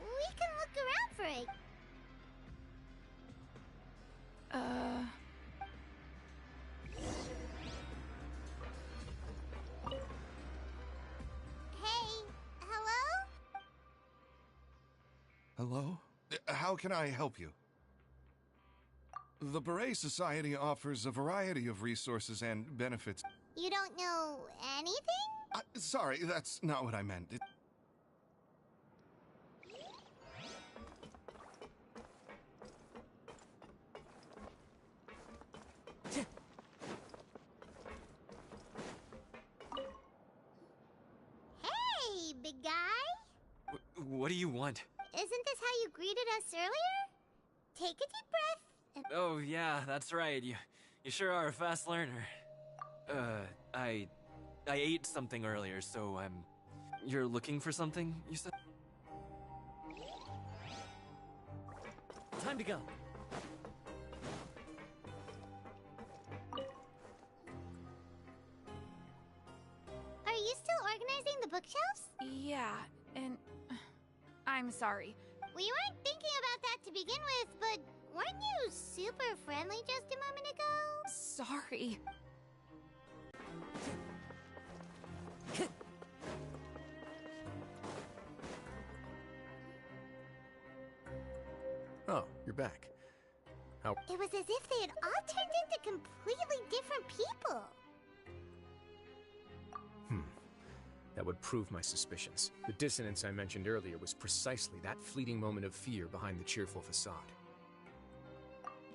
We can look around for it. Hey, hello? Hello? How can I help you? The Beret Society offers a variety of resources and benefits. You don't know anything? Sorry, that's not what I meant. Hey, big guy. What do you want? Isn't this how you greeted us earlier? Take a deep breath. Oh, yeah, that's right. You sure are a fast learner. I ate something earlier, so you're looking for something, you said? Time to go. Are you still organizing the bookshelves? Yeah, and... I'm sorry. We weren't thinking about that to begin with, but weren't you super friendly just a moment ago? Sorry. Oh, you're back. How? It was as if they had all turned into completely different people. That would prove my suspicions. The dissonance I mentioned earlier was precisely that fleeting moment of fear behind the cheerful facade.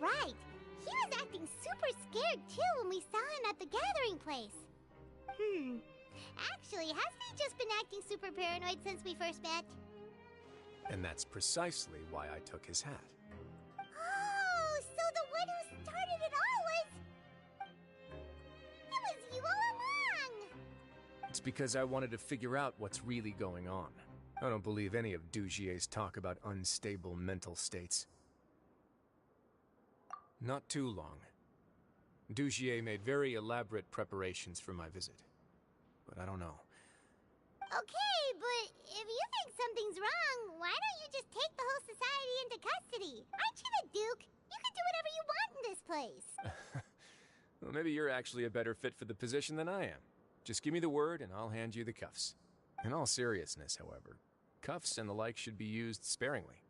Right. He was acting super scared too when we saw him at the gathering place. Actually, hasn't he just been acting super paranoid since we first met? And that's precisely why I took his hat. Oh, so the one who started it all was... It was you all along! It's because I wanted to figure out what's really going on. I don't believe any of Dugier's talk about unstable mental states. Not too long. Dugier made very elaborate preparations for my visit. But I don't know. Okay, but if you think something's wrong, why don't you just take the whole society into custody? Aren't you the Duke? You can do whatever you want in this place. Well, maybe you're actually a better fit for the position than I am. Just give me the word and I'll hand you the cuffs. In all seriousness, however, cuffs and the like should be used sparingly.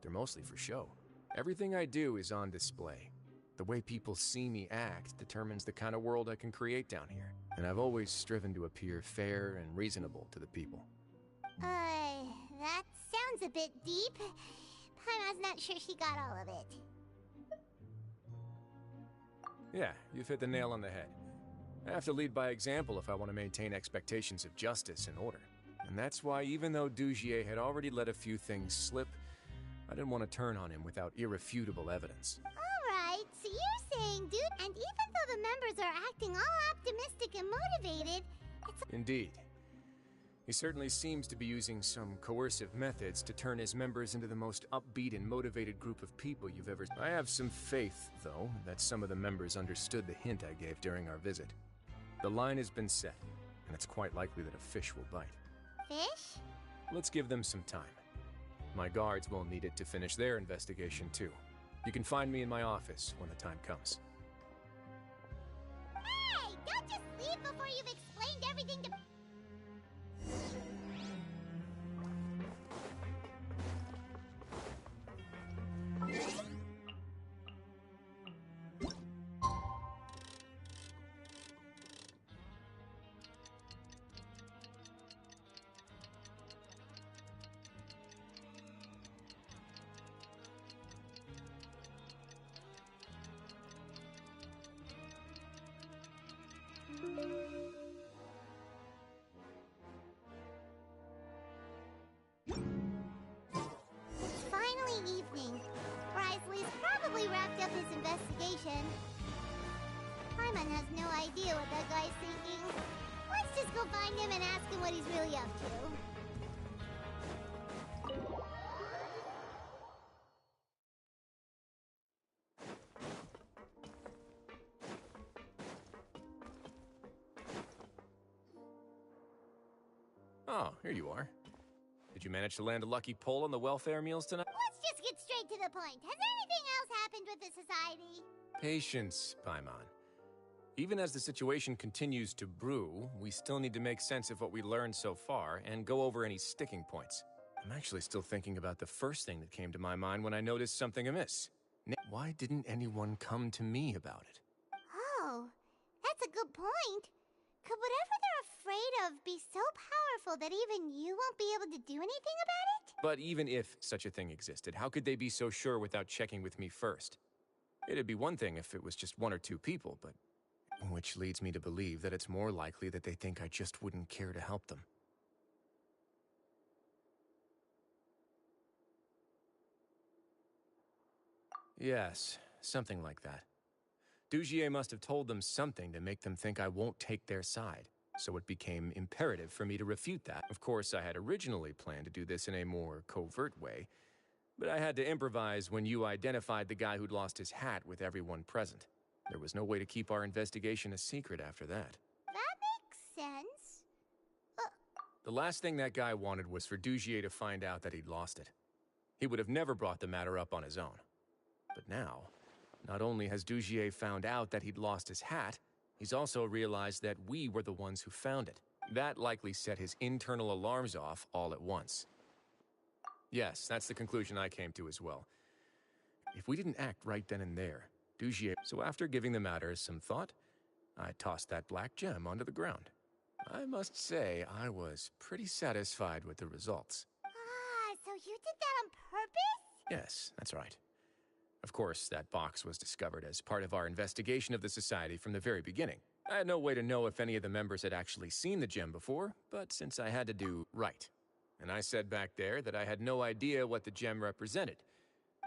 They're mostly for show. Everything I do is on display. The way people see me act determines the kind of world I can create down here. And I've always striven to appear fair and reasonable to the people. That sounds a bit deep. Paimon's not sure she got all of it. Yeah, you've hit the nail on the head. I have to lead by example if I want to maintain expectations of justice and order. And that's why even though Dugier had already let a few things slip, I didn't want to turn on him without irrefutable evidence. Alright, so you're saying, dude, and even though the members are acting all optimistic and motivated, it's... Indeed. He certainly seems to be using some coercive methods to turn his members into the most upbeat and motivated group of people you've ever... I have some faith, though, that some of the members understood the hint I gave during our visit. The line has been set, and it's quite likely that a fish will bite. Fish? Let's give them some time. My guards will need it to finish their investigation, too. You can find me in my office when the time comes. Hey! Don't just leave before you've explained everything to... It's finally evening. Wriothesly's probably wrapped up his investigation. Paimon has no idea what that guy's thinking. Let's just go find him and ask him what he's really up to. Oh, here you are. Did you manage to land a lucky pull on the welfare meals tonight? Let's just get straight to the point. Has anything else happened with the society? Patience, Paimon. Even as the situation continues to brew, we still need to make sense of what we learned so far and go over any sticking points. I'm actually still thinking about the first thing that came to my mind when I noticed something amiss. Why didn't anyone come to me about it? Oh, that's a good point. Could whatever they're afraid of be so powerful that even you won't be able to do anything about it? But even if such a thing existed, how could they be so sure without checking with me first? It'd be one thing if it was just one or two people, but... Which leads me to believe that it's more likely that they think I just wouldn't care to help them. Yes, something like that. Dugier must have told them something to make them think I won't take their side, so it became imperative for me to refute that. Of course, I had originally planned to do this in a more covert way, but I had to improvise when you identified the guy who'd lost his hat with everyone present. There was no way to keep our investigation a secret after that. That makes sense. The last thing that guy wanted was for Dugier to find out that he'd lost it. He would have never brought the matter up on his own. But now, not only has Dugier found out that he'd lost his hat, he's also realized that we were the ones who found it. That likely set his internal alarms off all at once. Yes, that's the conclusion I came to as well. If we didn't act right then and there, Dugier... So after giving the matter some thought, I tossed that black gem onto the ground. I must say, I was pretty satisfied with the results. Ah, so you did that on purpose? Yes, that's right. Of course, that box was discovered as part of our investigation of the Society from the very beginning. I had no way to know if any of the members had actually seen the gem before, but since I had to do right. And I said back there that I had no idea what the gem represented.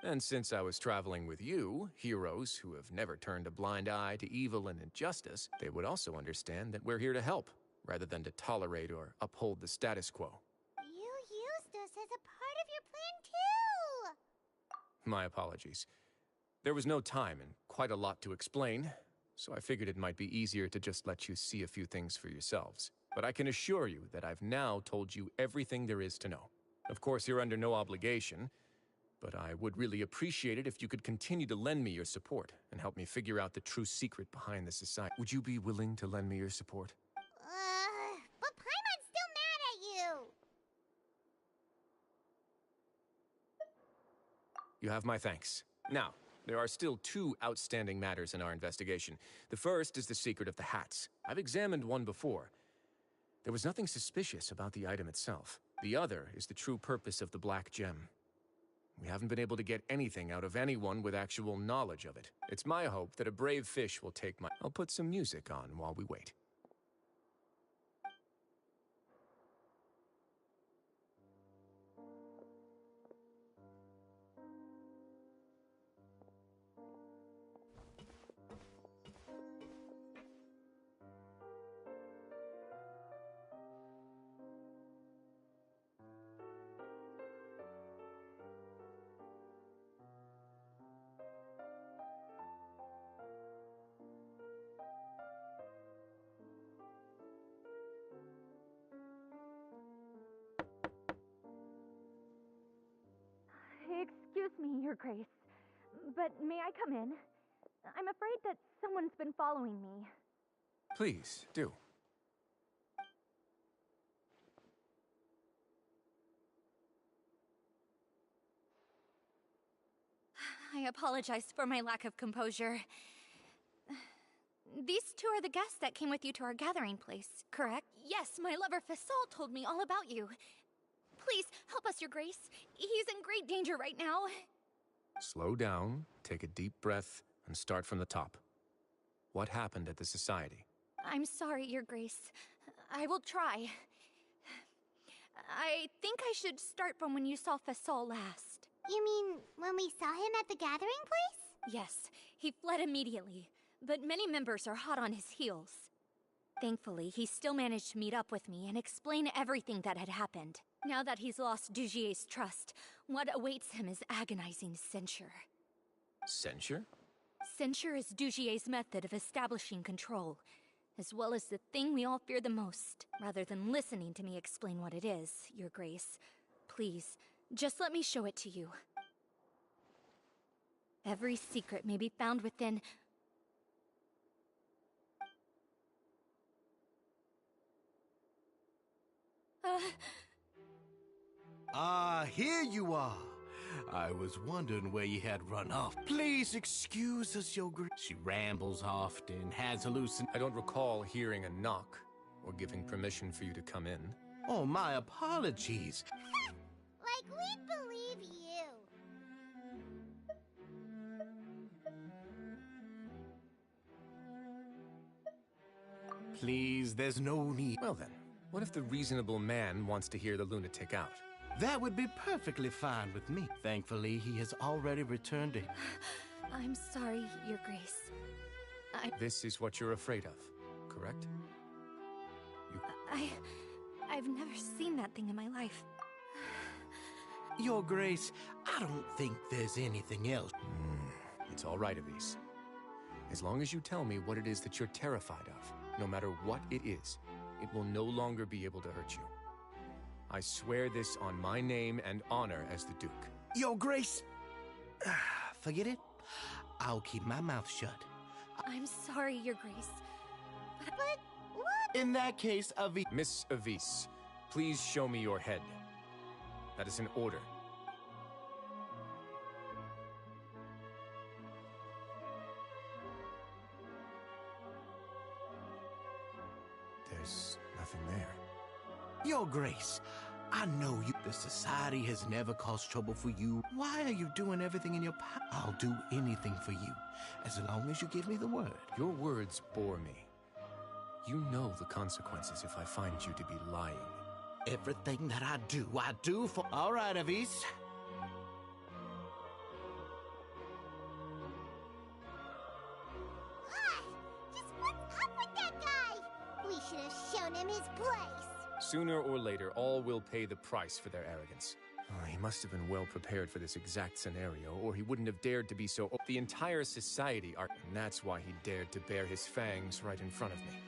And since I was traveling with you, heroes who have never turned a blind eye to evil and injustice, they would also understand that we're here to help, rather than to tolerate or uphold the status quo. You used as a part of your plan, too! My apologies. There was no time and quite a lot to explain, so I figured it might be easier to just let you see a few things for yourselves. But I can assure you that I've now told you everything there is to know. Of course, you're under no obligation, but I would really appreciate it if you could continue to lend me your support and help me figure out the true secret behind the society. Would you be willing to lend me your support? But Paimon's still mad at you! You have my thanks. Now, there are still two outstanding matters in our investigation. The first is the secret of the hats. I've examined one before. There was nothing suspicious about the item itself. The other is the true purpose of the black gem. We haven't been able to get anything out of anyone with actual knowledge of it. It's my hope that a brave fish will take my... I'll put some music on while we wait. Excuse me, Your Grace, but may I come in? I'm afraid that someone's been following me. Please, do. I apologize for my lack of composure. These two are the guests that came with you to our gathering place, correct? Yes, my lover Fasol told me all about you. Please, help us, Your Grace. He's in great danger right now. Slow down, take a deep breath, and start from the top. What happened at the Society? I'm sorry, Your Grace. I will try. I think I should start from when you saw Fasol last. You mean when we saw him at the gathering place? Yes, he fled immediately, but many members are hot on his heels. Thankfully, he still managed to meet up with me and explain everything that had happened. Now that he's lost Dugier's trust, what awaits him is agonizing censure. Censure? Censure is Dugier's method of establishing control, as well as the thing we all fear the most. Rather than listening to me explain what it is, Your Grace, please, just let me show it to you. Every secret may be found within... Here you are. I was wondering where you had run off. Please excuse us, Your Grace. She rambles often, has hallucinations. I don't recall hearing a knock or giving permission for you to come in. Oh, my apologies. Like we'd believe you. Please, there's no need. Well then, what if the reasonable man wants to hear the lunatic out? That would be perfectly fine with me. Thankfully, he has already returned to... I'm sorry, Your Grace. This is what you're afraid of, correct? I've never seen that thing in my life. Your Grace, I don't think there's anything else. It's all right, Avis. As long as you tell me what it is that you're terrified of, no matter what it is, it will no longer be able to hurt you. I swear this on my name and honor as the Duke. Your Grace! Forget it. I'll keep my mouth shut. I'm sorry, Your Grace. But what? In that case, Avis... Miss Avis, please show me your head. That is an order. There's nothing there. Your Grace, I know you. The Society has never caused trouble for you. Why are you doing everything in your power? I'll do anything for you, as long as you give me the word. Your words bore me. You know the consequences if I find you to be lying. Everything that I do for... All right, Avis. Just what's up with that guy? We should have shown him his place. Sooner or later, all will pay the price for their arrogance. Oh, he must have been well prepared for this exact scenario, or he wouldn't have dared to be so... The entire society are... And that's why he dared to bare his fangs right in front of me.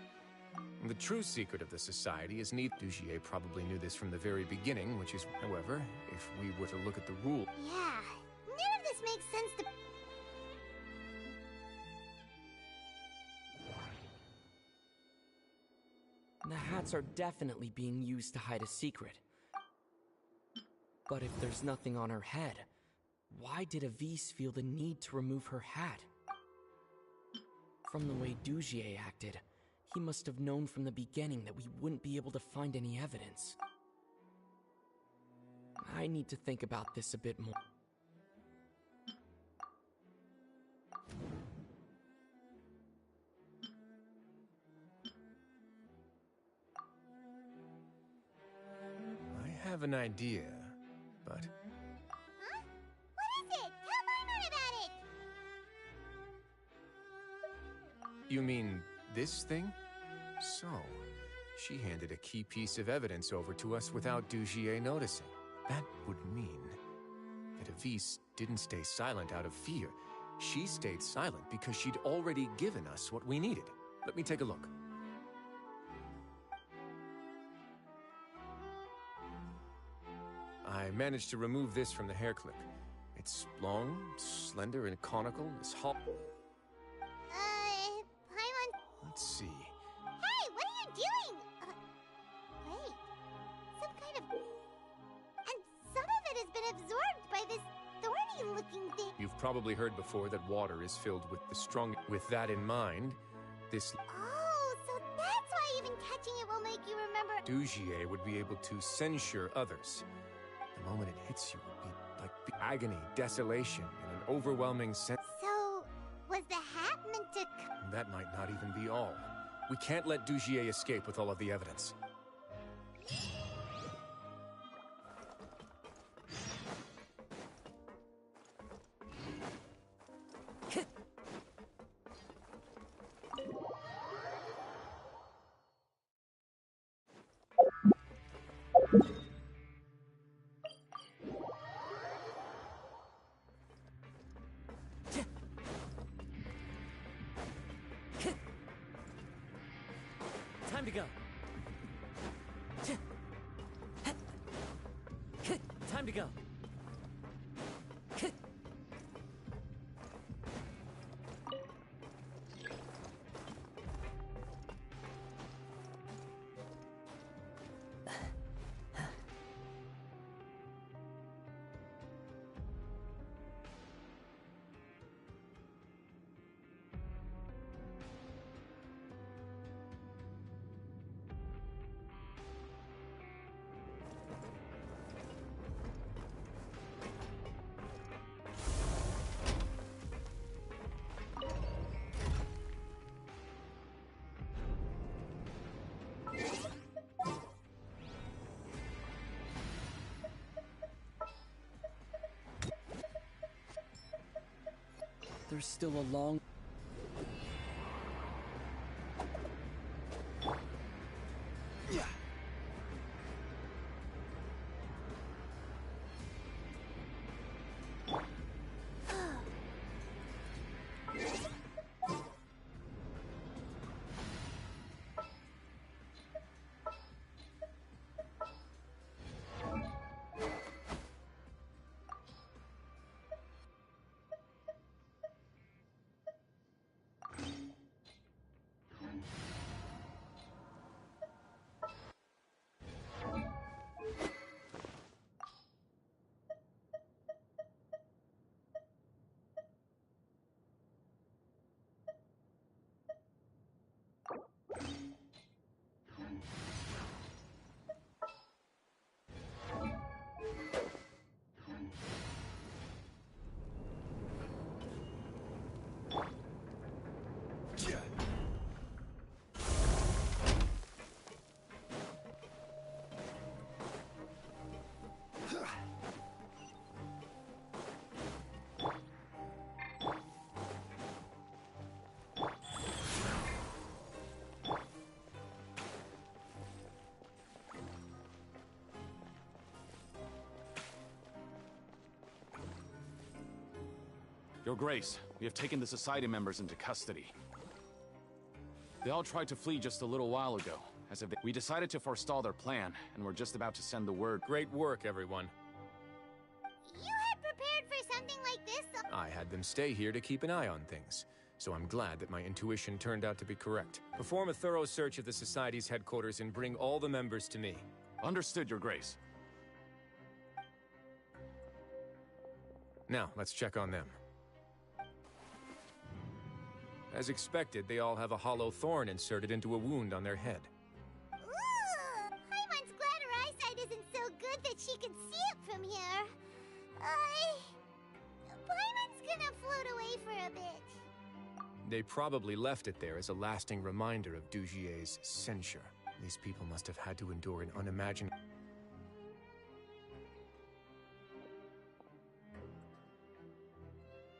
The true secret of the society is neither... Dugier probably knew this from the very beginning, which is... However, if we were to look at the rule... Yeah, none of this makes sense to... The hats are definitely being used to hide a secret. But if there's nothing on her head, why did Avise feel the need to remove her hat? From the way Dugier acted, he must have known from the beginning that we wouldn't be able to find any evidence. I need to think about this a bit more. I have an idea, but... Huh? What is it? Tell Paimon about it! You mean this thing? So, she handed a key piece of evidence over to us without Dugier noticing. That would mean that Avise didn't stay silent out of fear. She stayed silent because she'd already given us what we needed. Let me take a look. I managed to remove this from the hair clip. It's long, slender, and conical. It's hollow. Paimon... Let's see. Hey, what are you doing? Wait. Some kind of... And some of it has been absorbed by this thorny-looking thing. You've probably heard before that water is filled with the strong... With that in mind, this... Oh, so that's why even touching it will make you remember... Dugier would be able to censure others. The moment it hits you would be like agony, desolation, and an overwhelming sense... So, was the hat meant to... That might not even be all. We can't let Dugier escape with all of the evidence. Time to go. Time to go. There's still a long... Your Grace, we have taken the Society members into custody. They all tried to flee just a little while ago, as if we decided to forestall their plan, and we're just about to send the word. Great work, everyone. You had prepared for something like this, so I had them stay here to keep an eye on things, so I'm glad that my intuition turned out to be correct. Perform a thorough search of the Society's headquarters and bring all the members to me. Understood, Your Grace. Now, let's check on them. As expected, they all have a hollow thorn inserted into a wound on their head. Ooh, Paimon's glad her eyesight isn't so good that she can see it from here. Paimon's gonna float away for a bit. They probably left it there as a lasting reminder of Dugier's censure. These people must have had to endure an unimaginable...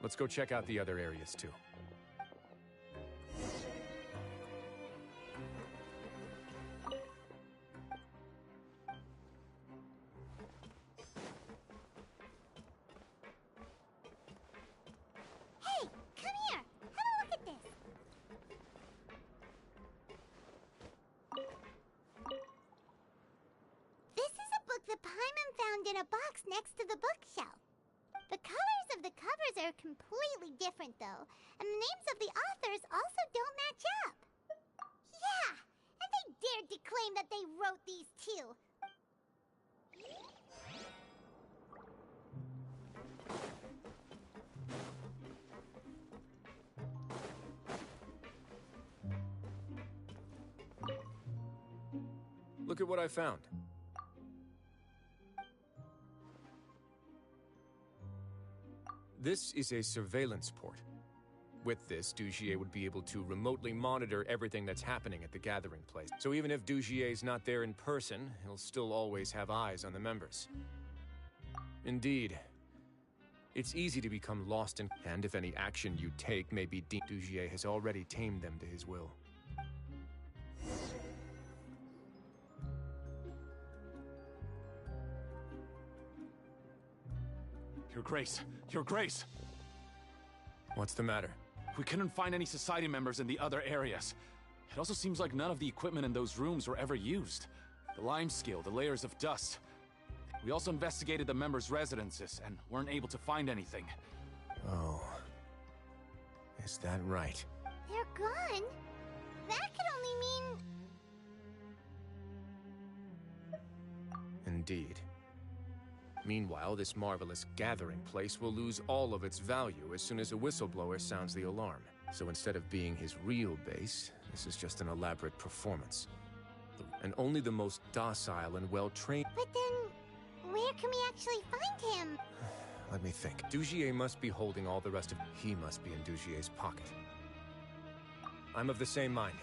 Let's go check out the other areas, too. Hey, come here. Have a look at this. This is a book that Paimon found in a box next to the bookshelf. The colors of the covers are completely different, though, and the names of the authors also don't match up. Yeah, and they dared to claim that they wrote these too. Look at what I found. This is a surveillance port. With this, Dugier would be able to remotely monitor everything that's happening at the gathering place. So even if Dugier's not there in person, he'll still always have eyes on the members. Indeed. It's easy to become lost in... And if any action you take may be deemed, Dugier has already tamed them to his will. Your Grace! Your Grace! What's the matter? We couldn't find any Society members in the other areas. It also seems like none of the equipment in those rooms were ever used. The lime scale, the layers of dust. We also investigated the members' residences and weren't able to find anything. Oh. Is that right? They're gone? That could only mean... Indeed. Meanwhile, this marvelous gathering place will lose all of its value as soon as a whistleblower sounds the alarm. So instead of being his real base, this is just an elaborate performance. And only the most docile and well-trained... But then, where can we actually find him? Let me think. Dugier must be holding all the rest of... He must be in Dugier's pocket. I'm of the same mind.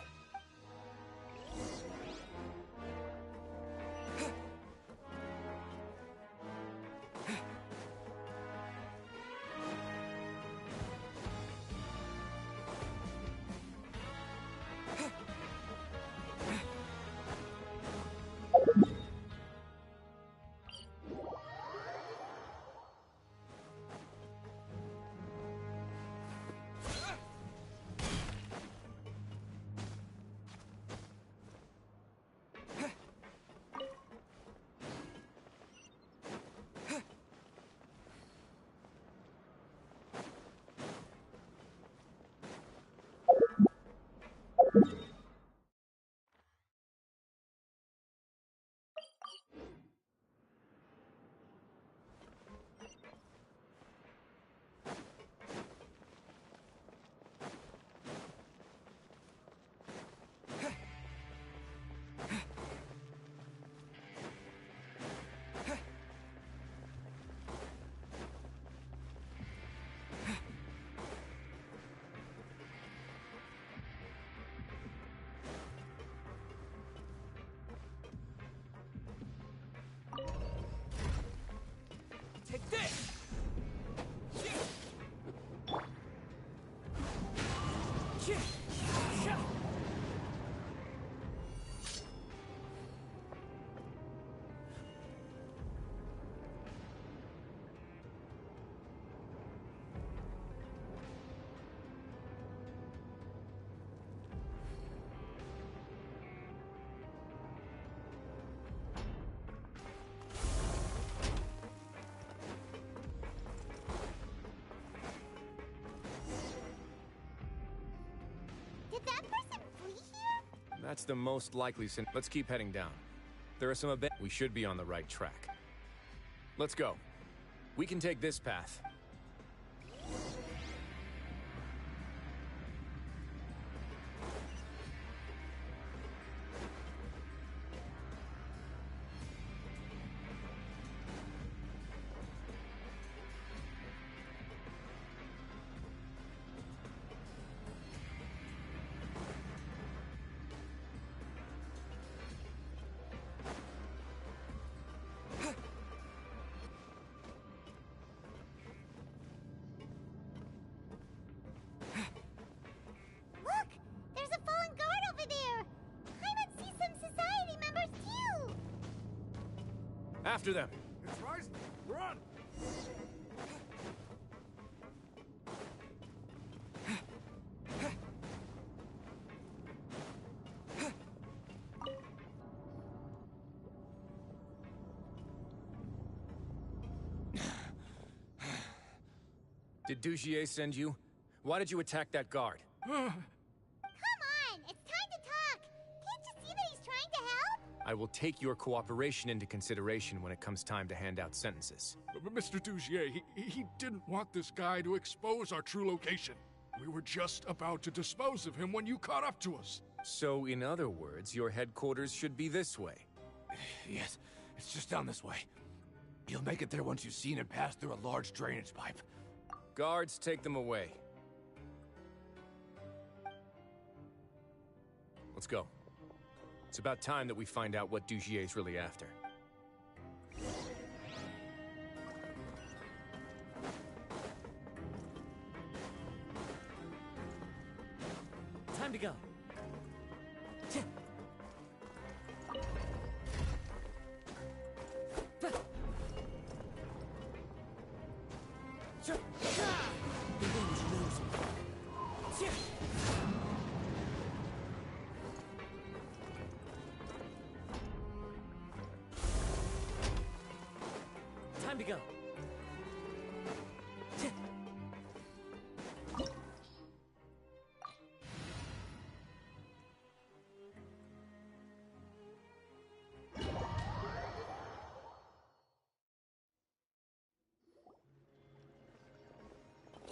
That's the most likely sin. Let's keep heading down. There are some we should be on the right track. Let's go. We can take this path. Look! There's a fallen guard over there! Paimon sees some society members too! After them. It's rising! Run! Did Dugier send you? Why did you attack that guard? Come on! It's time to talk! Can't you see that he's trying to help? I will take your cooperation into consideration when it comes time to hand out sentences. But Mr. Dugier, he didn't want this guy to expose our true location. We were just about to dispose of him when you caught up to us. So, in other words, your headquarters should be this way. Yes, it's just down this way. You'll make it there once you've seen him pass through a large drainage pipe. Guards, take them away. Let's go. It's about time that we find out what Dugier's really after. Time to go. Time to go.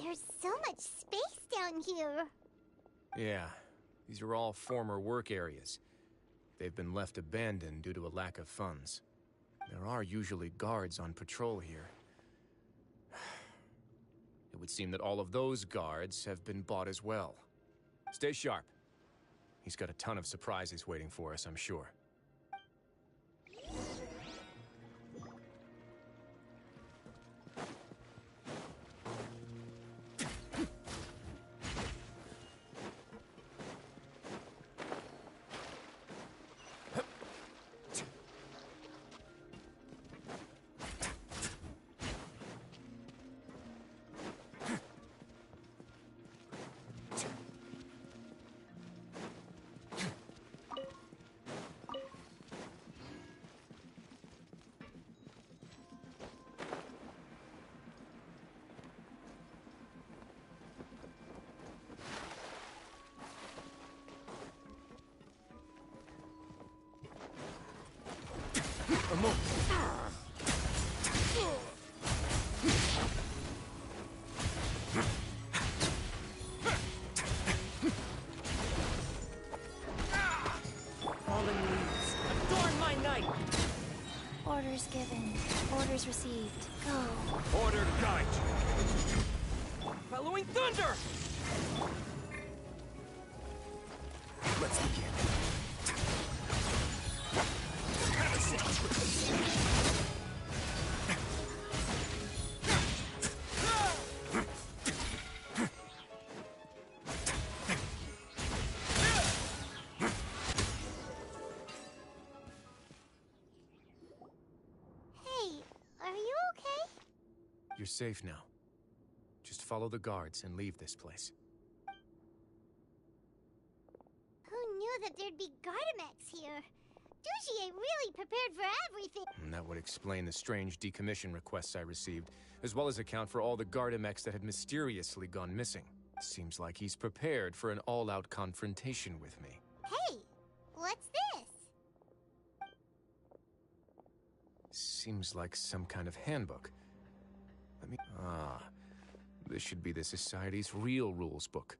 There's so much space down here. Yeah, these are all former work areas. They've been left abandoned due to a lack of funds. There are usually guards on patrol here. It would seem that all of those guards have been bought as well. Stay sharp. He's got a ton of surprises waiting for us, I'm sure. Fallen leaves, adorn my night! Orders given. Orders received. Go. Order guide! Following thunder! Let's begin. Hey, are you okay? You're safe now. Just follow the guards and leave this place. Who knew that there'd be Gardamex here? Dugier really prepared for everything. And that would explain the strange decommission requests I received, as well as account for all the Gardamex that have mysteriously gone missing. Seems like he's prepared for an all-out confrontation with me. Hey, Seems like some kind of handbook. This should be the Society's real rules book.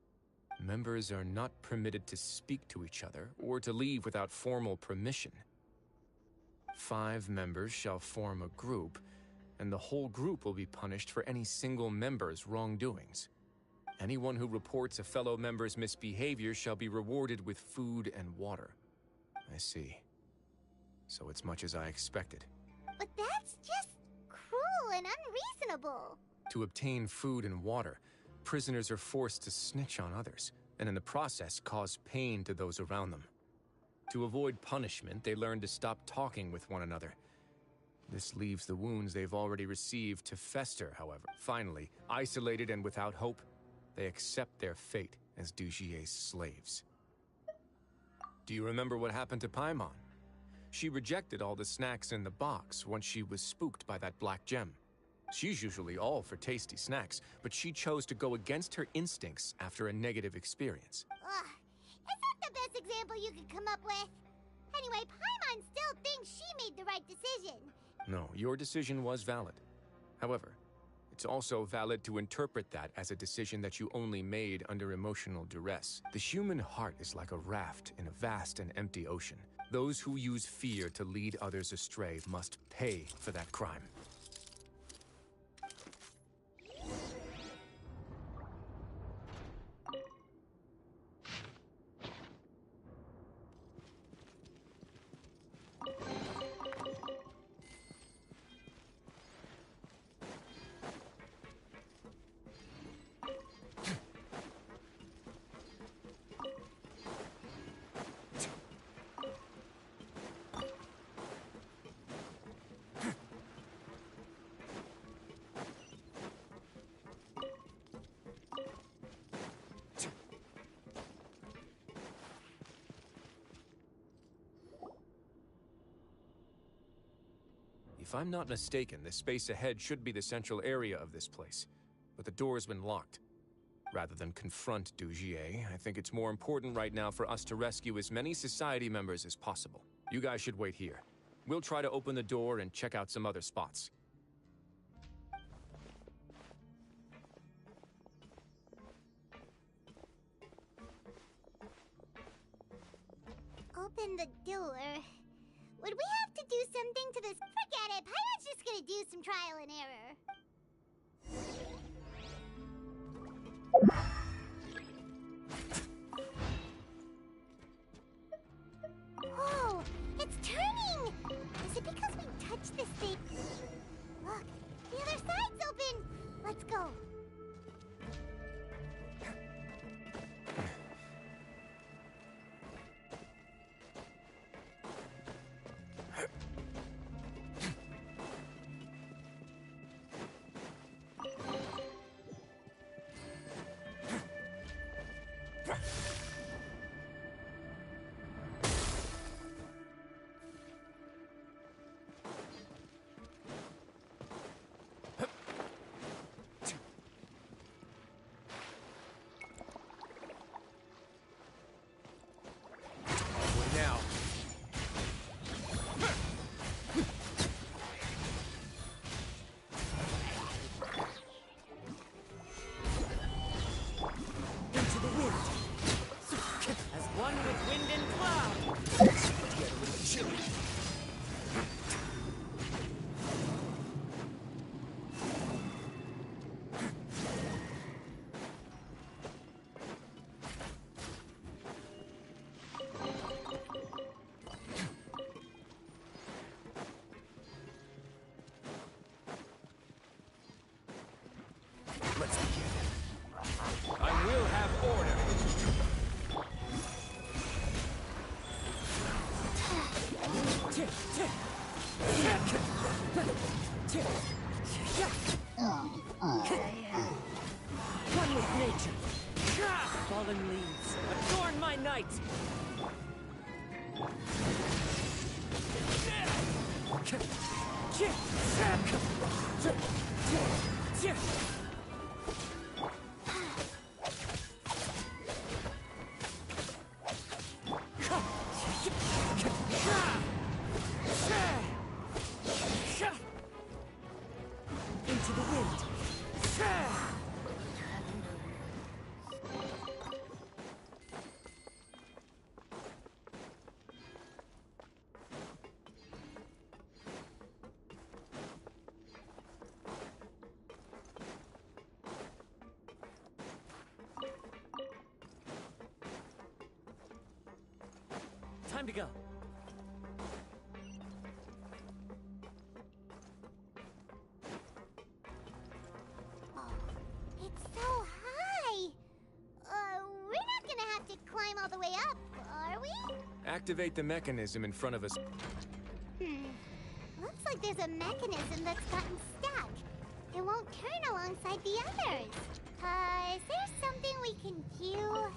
Members are not permitted to speak to each other or to leave without formal permission. 5 members shall form a group, and the whole group will be punished for any single member's wrongdoings. Anyone who reports a fellow member's misbehavior shall be rewarded with food and water. I see. So it's much as I expected. But that's just cruel and unreasonable. To obtain food and water, prisoners are forced to snitch on others, and in the process cause pain to those around them. To avoid punishment, they learn to stop talking with one another. This leaves the wounds they've already received to fester, however. Finally, isolated and without hope, they accept their fate as Dugier's slaves. Do you remember what happened to Paimon? She rejected all the snacks in the box once she was spooked by that black gem. She's usually all for tasty snacks, but she chose to go against her instincts after a negative experience. Ugh, is that the best example you could come up with? Anyway, Paimon still thinks she made the right decision. No, your decision was valid. However, it's also valid to interpret that as a decision that you only made under emotional duress. The human heart is like a raft in a vast and empty ocean. Those who use fear to lead others astray must pay for that crime. If I'm not mistaken, the space ahead should be the central area of this place, but the door's been locked. Rather than confront Dugier, I think it's more important right now for us to rescue as many Society members as possible. You guys should wait here. We'll try to open the door and check out some other spots. Open the door. Would we have to do something to this? Forget it. Paimon's just gonna do some trial and error. Whoa! It's turning! Is it because we touched this thing? Look, the other side's open! Let's go. Let's begin. I will have order. One with nature. Fallen leaves, adorn my night. Time to go. It's so high! We're not gonna have to climb all the way up, are we? Activate the mechanism in front of us. Looks like there's a mechanism that's gotten stuck. It won't turn alongside the others. Is there something we can do?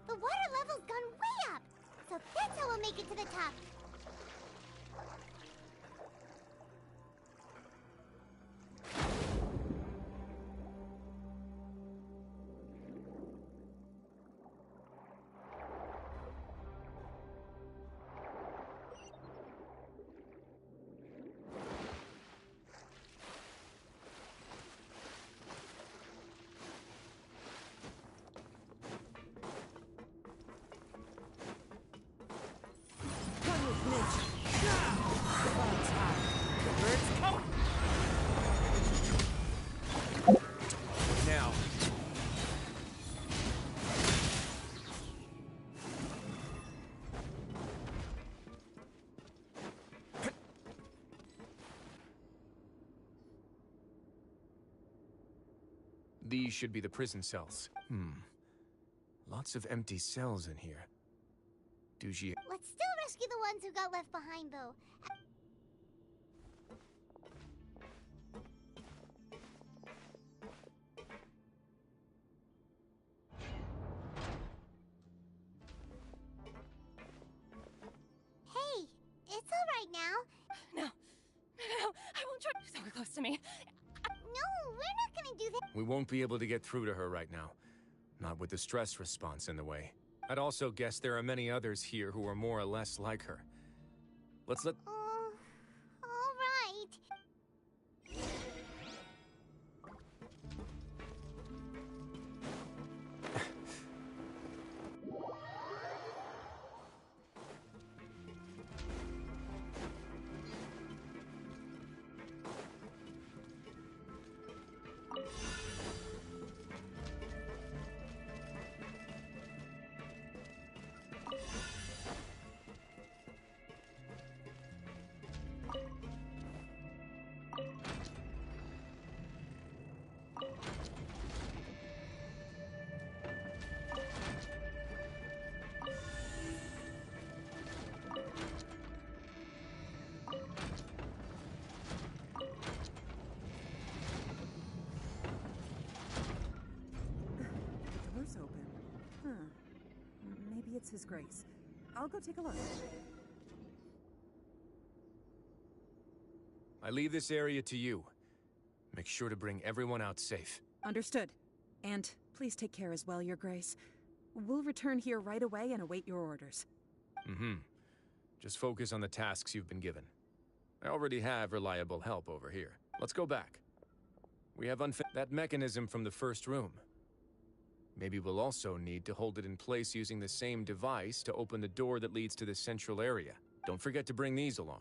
The water level's gone way up! So that's how we'll make it to the top. Now. These should be the prison cells. Lots of empty cells in here. Dujier. Let's still rescue the ones who got left behind, though. Hey, it's all right now. No, I won't try. So close to me. No, we're not gonna do that. We won't be able to get through to her right now. Not with the stress response in the way. I'd also guess there are many others here who are more or less like her. Let's let... all right. Door's open. Huh. Maybe it's His Grace. I'll go take a look. I leave this area to you. Make sure to bring everyone out safe. Understood. And please take care as well, Your Grace. We'll return here right away and await your orders. Just focus on the tasks you've been given. I already have reliable help over here. Let's go back. We have that mechanism from the first room. Maybe we'll also need to hold it in place using the same device to open the door that leads to the central area. Don't forget to bring these along.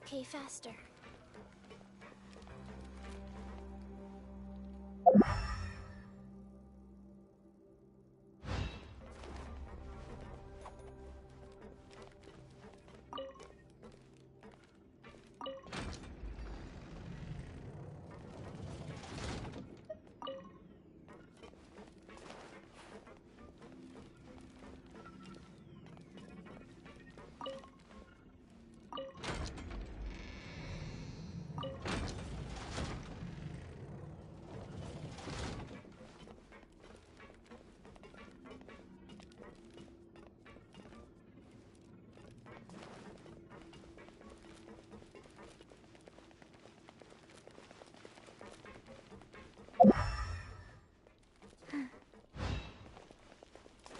Okay, faster.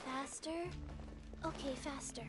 Faster? Okay, faster.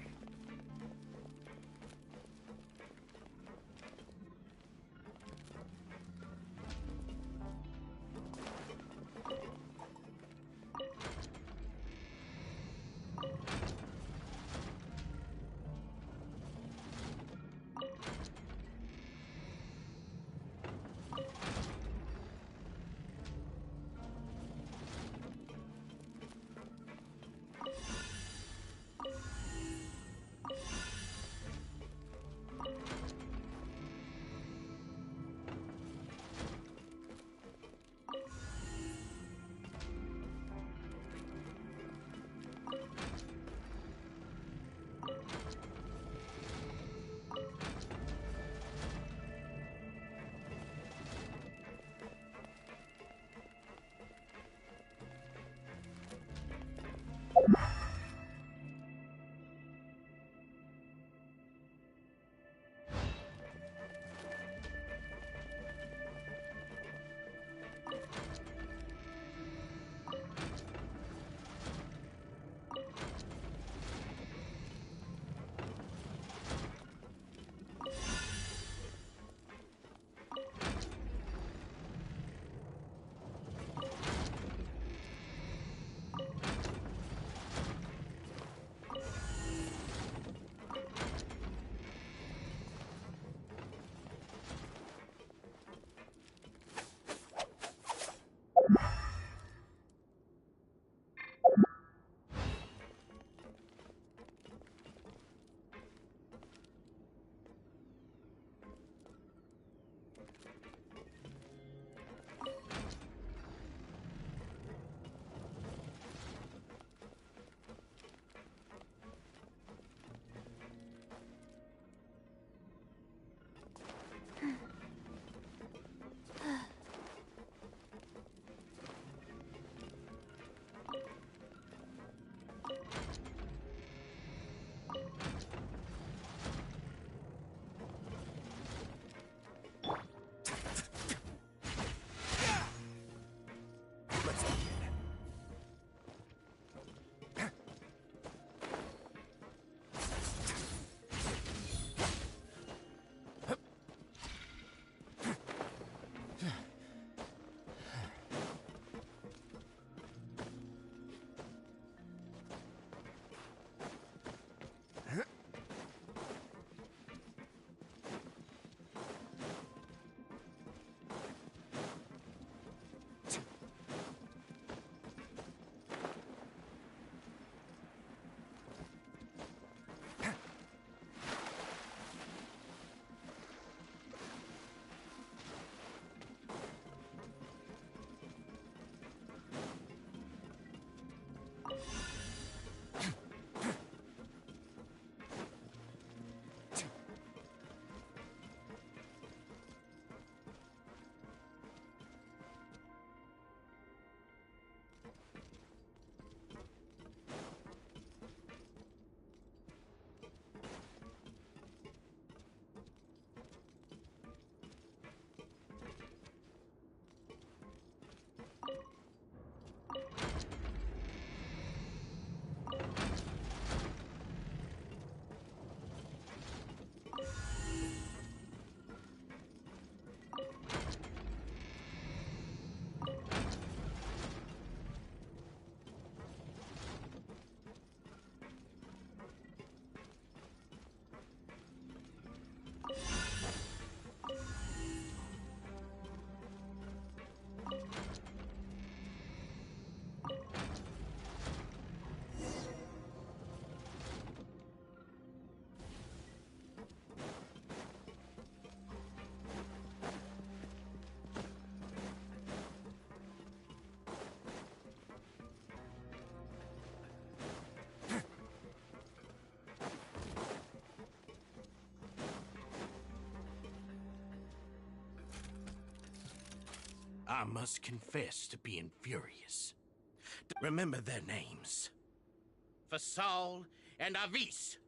I must confess to being furious. Remember their names. Fasal and Avis.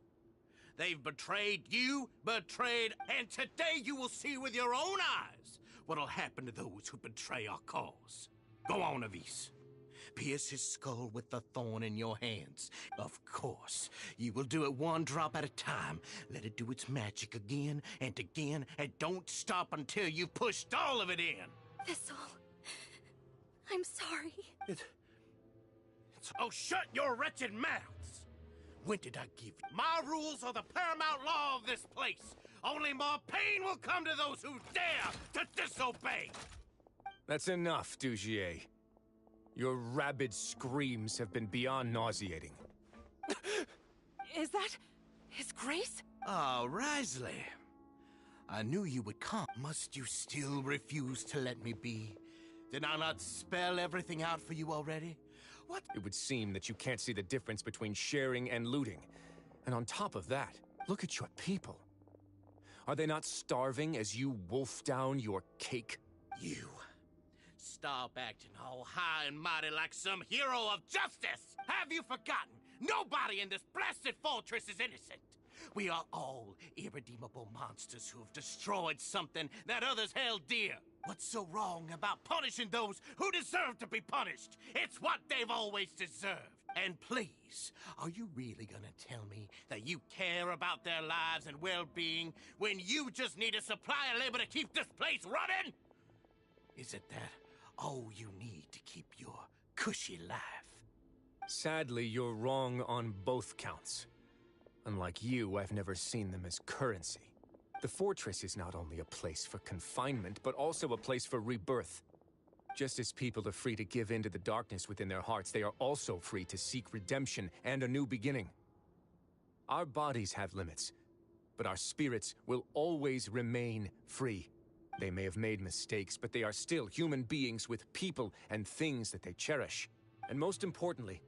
They've betrayed you, and today you will see with your own eyes what'll happen to those who betray our cause. Go on, Avis. Pierce his skull with the thorn in your hands. Of course, you will do it one drop at a time. Let it do its magic again, and don't stop until you've pushed all of it in. Thistle, I'm sorry. Oh, shut your wretched mouths! When did I give you? My rules are the paramount law of this place. Only more pain will come to those who dare to disobey. That's enough, Dugier. Your rabid screams have been beyond nauseating. Is that His Grace? Oh, Wriothesly. I knew you would come. Must you still refuse to let me be? Did I not spell everything out for you already? What? It would seem that you can't see the difference between sharing and looting. And on top of that, look at your people. Are they not starving as you wolf down your cake? You. Stop acting all high and mighty like some hero of justice! Have you forgotten? Nobody in this blasted fortress is innocent! We are all irredeemable monsters who have destroyed something that others held dear. What's so wrong about punishing those who deserve to be punished? It's what they've always deserved. And please, are you really gonna tell me that you care about their lives and well-being when you just need a supply of labor to keep this place running? Is it that all you need to keep your cushy life? Sadly, you're wrong on both counts. Unlike you, I've never seen them as currency. The fortress is not only a place for confinement, but also a place for rebirth. Just as people are free to give in to the darkness within their hearts, they are also free to seek redemption and a new beginning. Our bodies have limits, but our spirits will always remain free. They may have made mistakes, but they are still human beings with people and things that they cherish. And most importantly,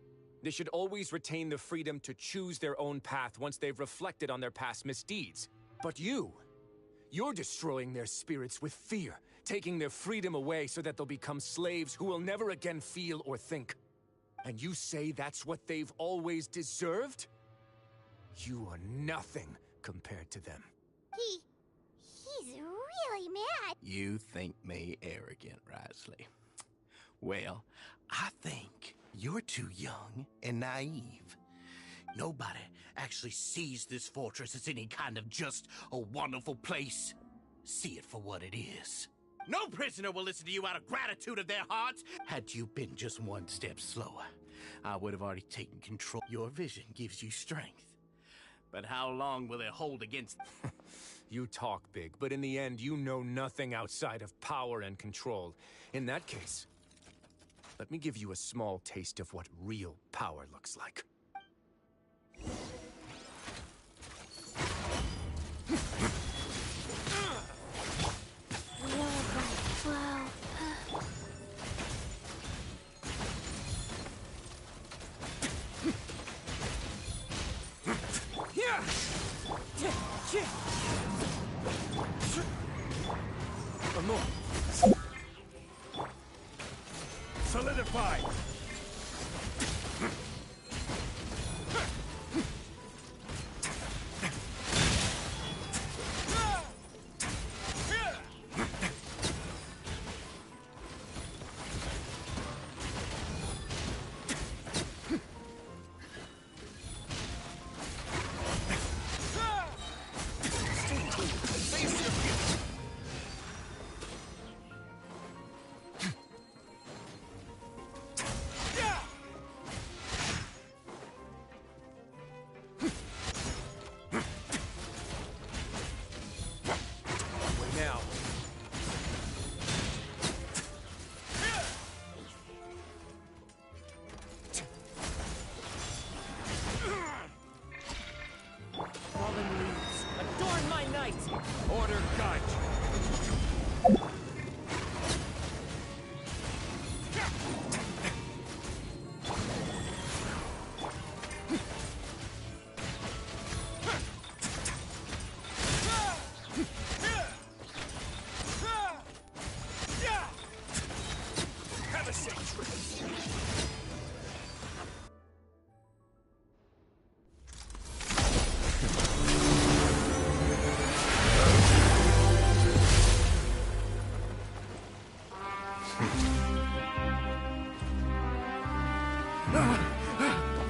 they should always retain the freedom to choose their own path once they've reflected on their past misdeeds. But you're destroying their spirits with fear, taking their freedom away so that they'll become slaves who will never again feel or think. And you say that's what they've always deserved? You are nothing compared to them. He's really mad. You think me arrogant, Wriothesly. Well, I think you're too young and naive. Nobody actually sees this fortress as any kind of just a wonderful place. See it for what it is. No prisoner will listen to you out of gratitude of their hearts. Had you been just one step slower, I would have already taken control. Your vision gives you strength. But how long will it hold against... You talk big, but in the end, you know nothing outside of power and control. In that case, let me give you a small taste of what real power looks like. Solidify!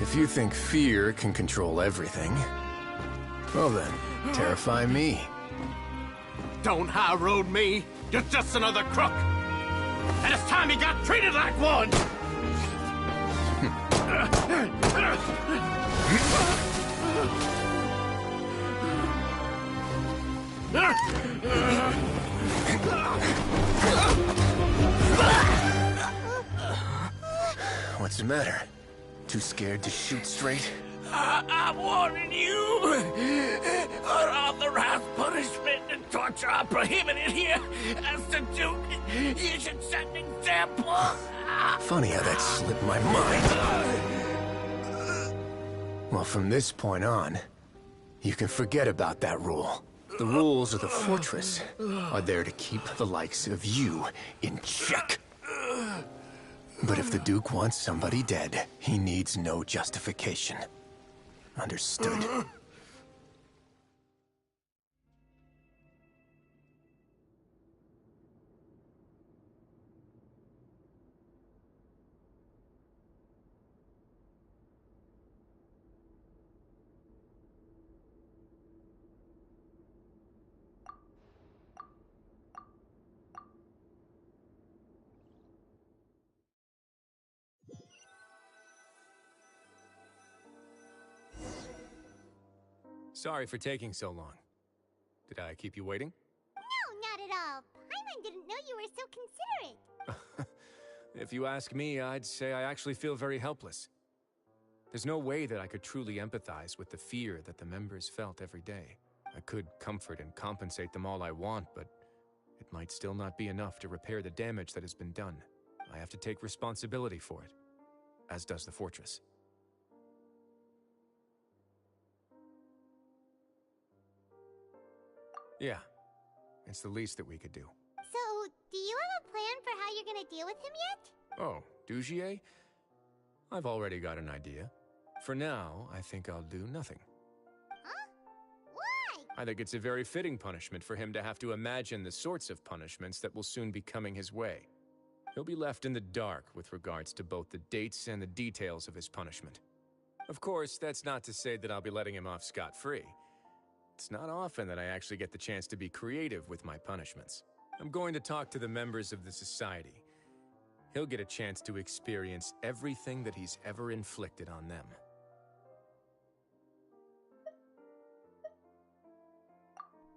If you think fear can control everything, well then, terrify me. Don't high road me. You're just another crook. And it's time you got treated like one. What's the matter? Too scared to shoot straight? I'm warning you. Unauthorized punishment and torture are prohibited here. As the Duke, you should set an example. Funny how that slipped my mind. Well, from this point on, you can forget about that rule. The rules of the fortress are there to keep the likes of you in check. But if the Duke wants somebody dead, he needs no justification. Understood? Sorry for taking so long. Did I keep you waiting? No, not at all. Paimon didn't know you were so considerate. If you ask me, I'd say I actually feel very helpless. There's no way that I could truly empathize with the fear that the members felt every day. I could comfort and compensate them all I want, but it might still not be enough to repair the damage that has been done. I have to take responsibility for it, as does the fortress. Yeah, it's the least that we could do. So, do you have a plan for how you're gonna deal with him yet? Oh, Dugier? I've already got an idea. For now, I think I'll do nothing. Huh? Why? I think it's a very fitting punishment for him to have to imagine the sorts of punishments that will soon be coming his way. He'll be left in the dark with regards to both the dates and the details of his punishment. Of course, that's not to say that I'll be letting him off scot-free. It's not often that I actually get the chance to be creative with my punishments. I'm going to talk to the members of the society. He'll get a chance to experience everything that he's ever inflicted on them.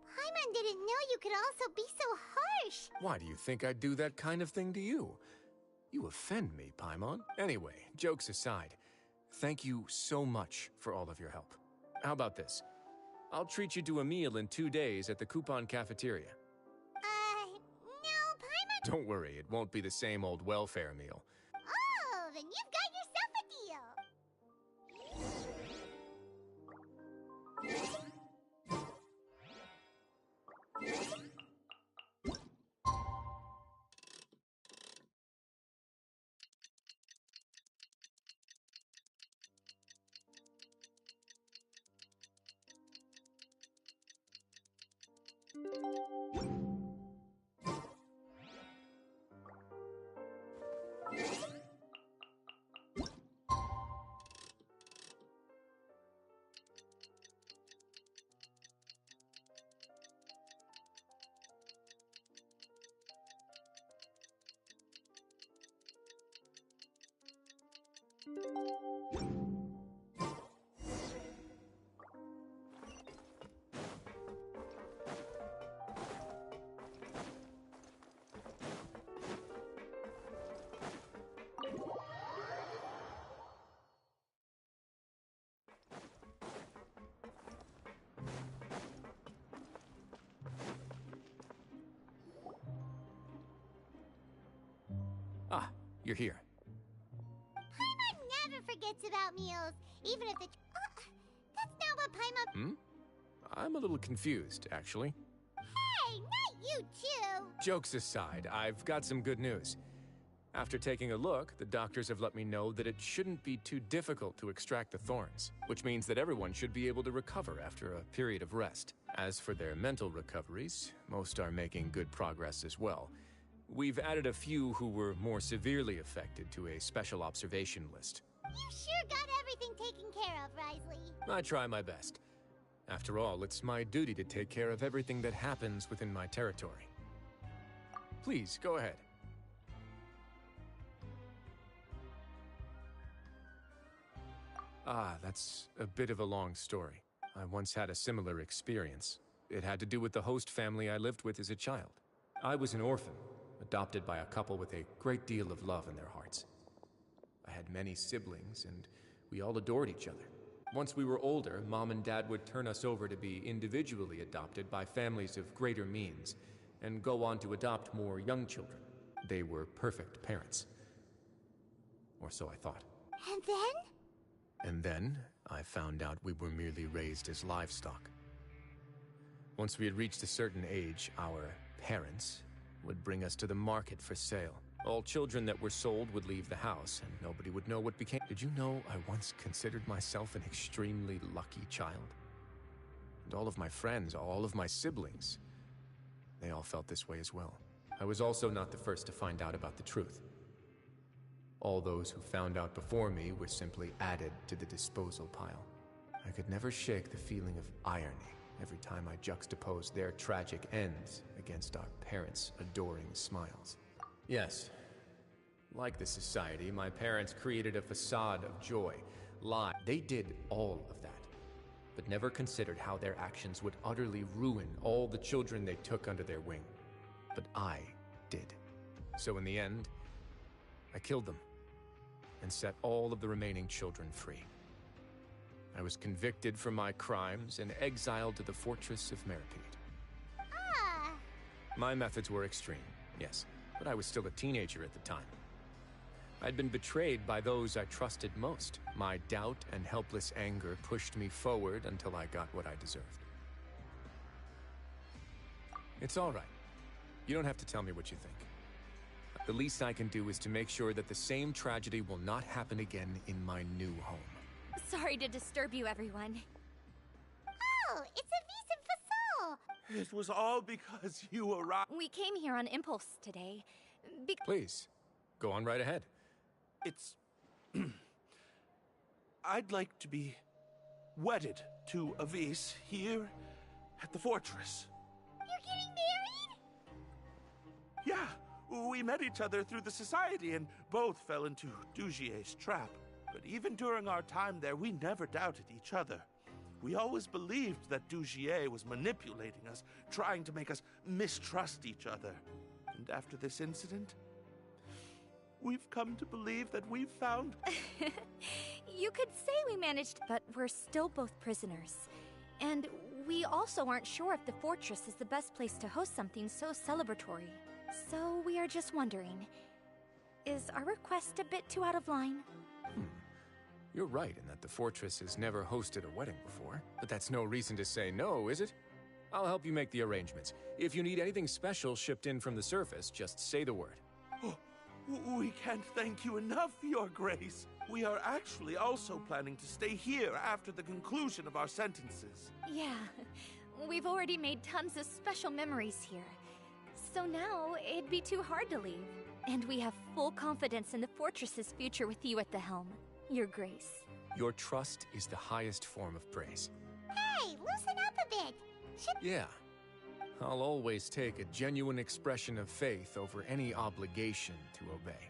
Paimon didn't know you could also be so harsh. Why do you think I'd do that kind of thing to you? You offend me, Paimon. Anyway, jokes aside, thank you so much for all of your help. How about this? I'll treat you to a meal in 2 days at the Coupon Cafeteria. No, Paimon... Don't worry, it won't be the same old welfare meal. Oh, then you've got yourself a deal. Ah, you're here. Paimon never forgets about meals, even if the... that's not what Paimon... I'm a little confused, actually. Hey, not you too! Jokes aside, I've got some good news. After taking a look, the doctors have let me know that it shouldn't be too difficult to extract the thorns, which means that everyone should be able to recover after a period of rest. As for their mental recoveries, most are making good progress as well. We've added a few who were more severely affected to a special observation list. You sure got everything taken care of, Wriothesly. I try my best. After all, it's my duty to take care of everything that happens within my territory. Please, go ahead. Ah, that's a bit of a long story. I once had a similar experience. It had to do with the host family I lived with as a child. I was an orphan, adopted by a couple with a great deal of love in their hearts. I had many siblings, and we all adored each other. Once we were older, Mom and Dad would turn us over to be individually adopted by families of greater means, and go on to adopt more young children. They were perfect parents. Or so I thought. And then? And then, I found out we were merely raised as livestock. Once we had reached a certain age, our parents would bring us to the market for sale. All children that were sold would leave the house, and nobody would know what became. Did you know I once considered myself an extremely lucky child? And all of my friends, all of my siblings, they all felt this way as well. I was also not the first to find out about the truth. All those who found out before me were simply added to the disposal pile. I could never shake the feeling of irony every time I juxtaposed their tragic ends against our parents' adoring smiles. Yes, like the society, my parents created a facade of joy, lie. They did all of that, but never considered how their actions would utterly ruin all the children they took under their wing. But I did. So in the end, I killed them and set all of the remaining children free. I was convicted for my crimes and exiled to the fortress of Meripede. Ah! My methods were extreme, yes, but I was still a teenager at the time. I'd been betrayed by those I trusted most. My doubt and helpless anger pushed me forward until I got what I deserved. It's all right. You don't have to tell me what you think. The least I can do is to make sure that the same tragedy will not happen again in my new home. Sorry to disturb you, everyone. Oh, it's a vis and facade. It was all because you arrived. We came here on impulse today. Please, go on right ahead. It's... I'd like to be wedded to Avis here at the fortress. You're getting married? Yeah. We met each other through the society and both fell into Dugier's trap. But even during our time there, we never doubted each other. We always believed that Dugier was manipulating us, trying to make us mistrust each other. And after this incident, we've come to believe that we've found... You could say we managed, but we're still both prisoners. And we also aren't sure if the fortress is the best place to host something so celebratory. So we are just wondering, is our request a bit too out of line? You're right in that the fortress has never hosted a wedding before, but that's no reason to say no, is it? I'll help you make the arrangements. If you need anything special shipped in from the surface, just say the word. Oh, we can't thank you enough, Your Grace. We are actually also planning to stay here after the conclusion of our sentences. Yeah, we've already made tons of special memories here. So now, it'd be too hard to leave. And we have full confidence in the fortress's future with you at the helm, Your Grace. Your trust is the highest form of praise. Hey, loosen up a bit. Yeah. I'll always take a genuine expression of faith over any obligation to obey.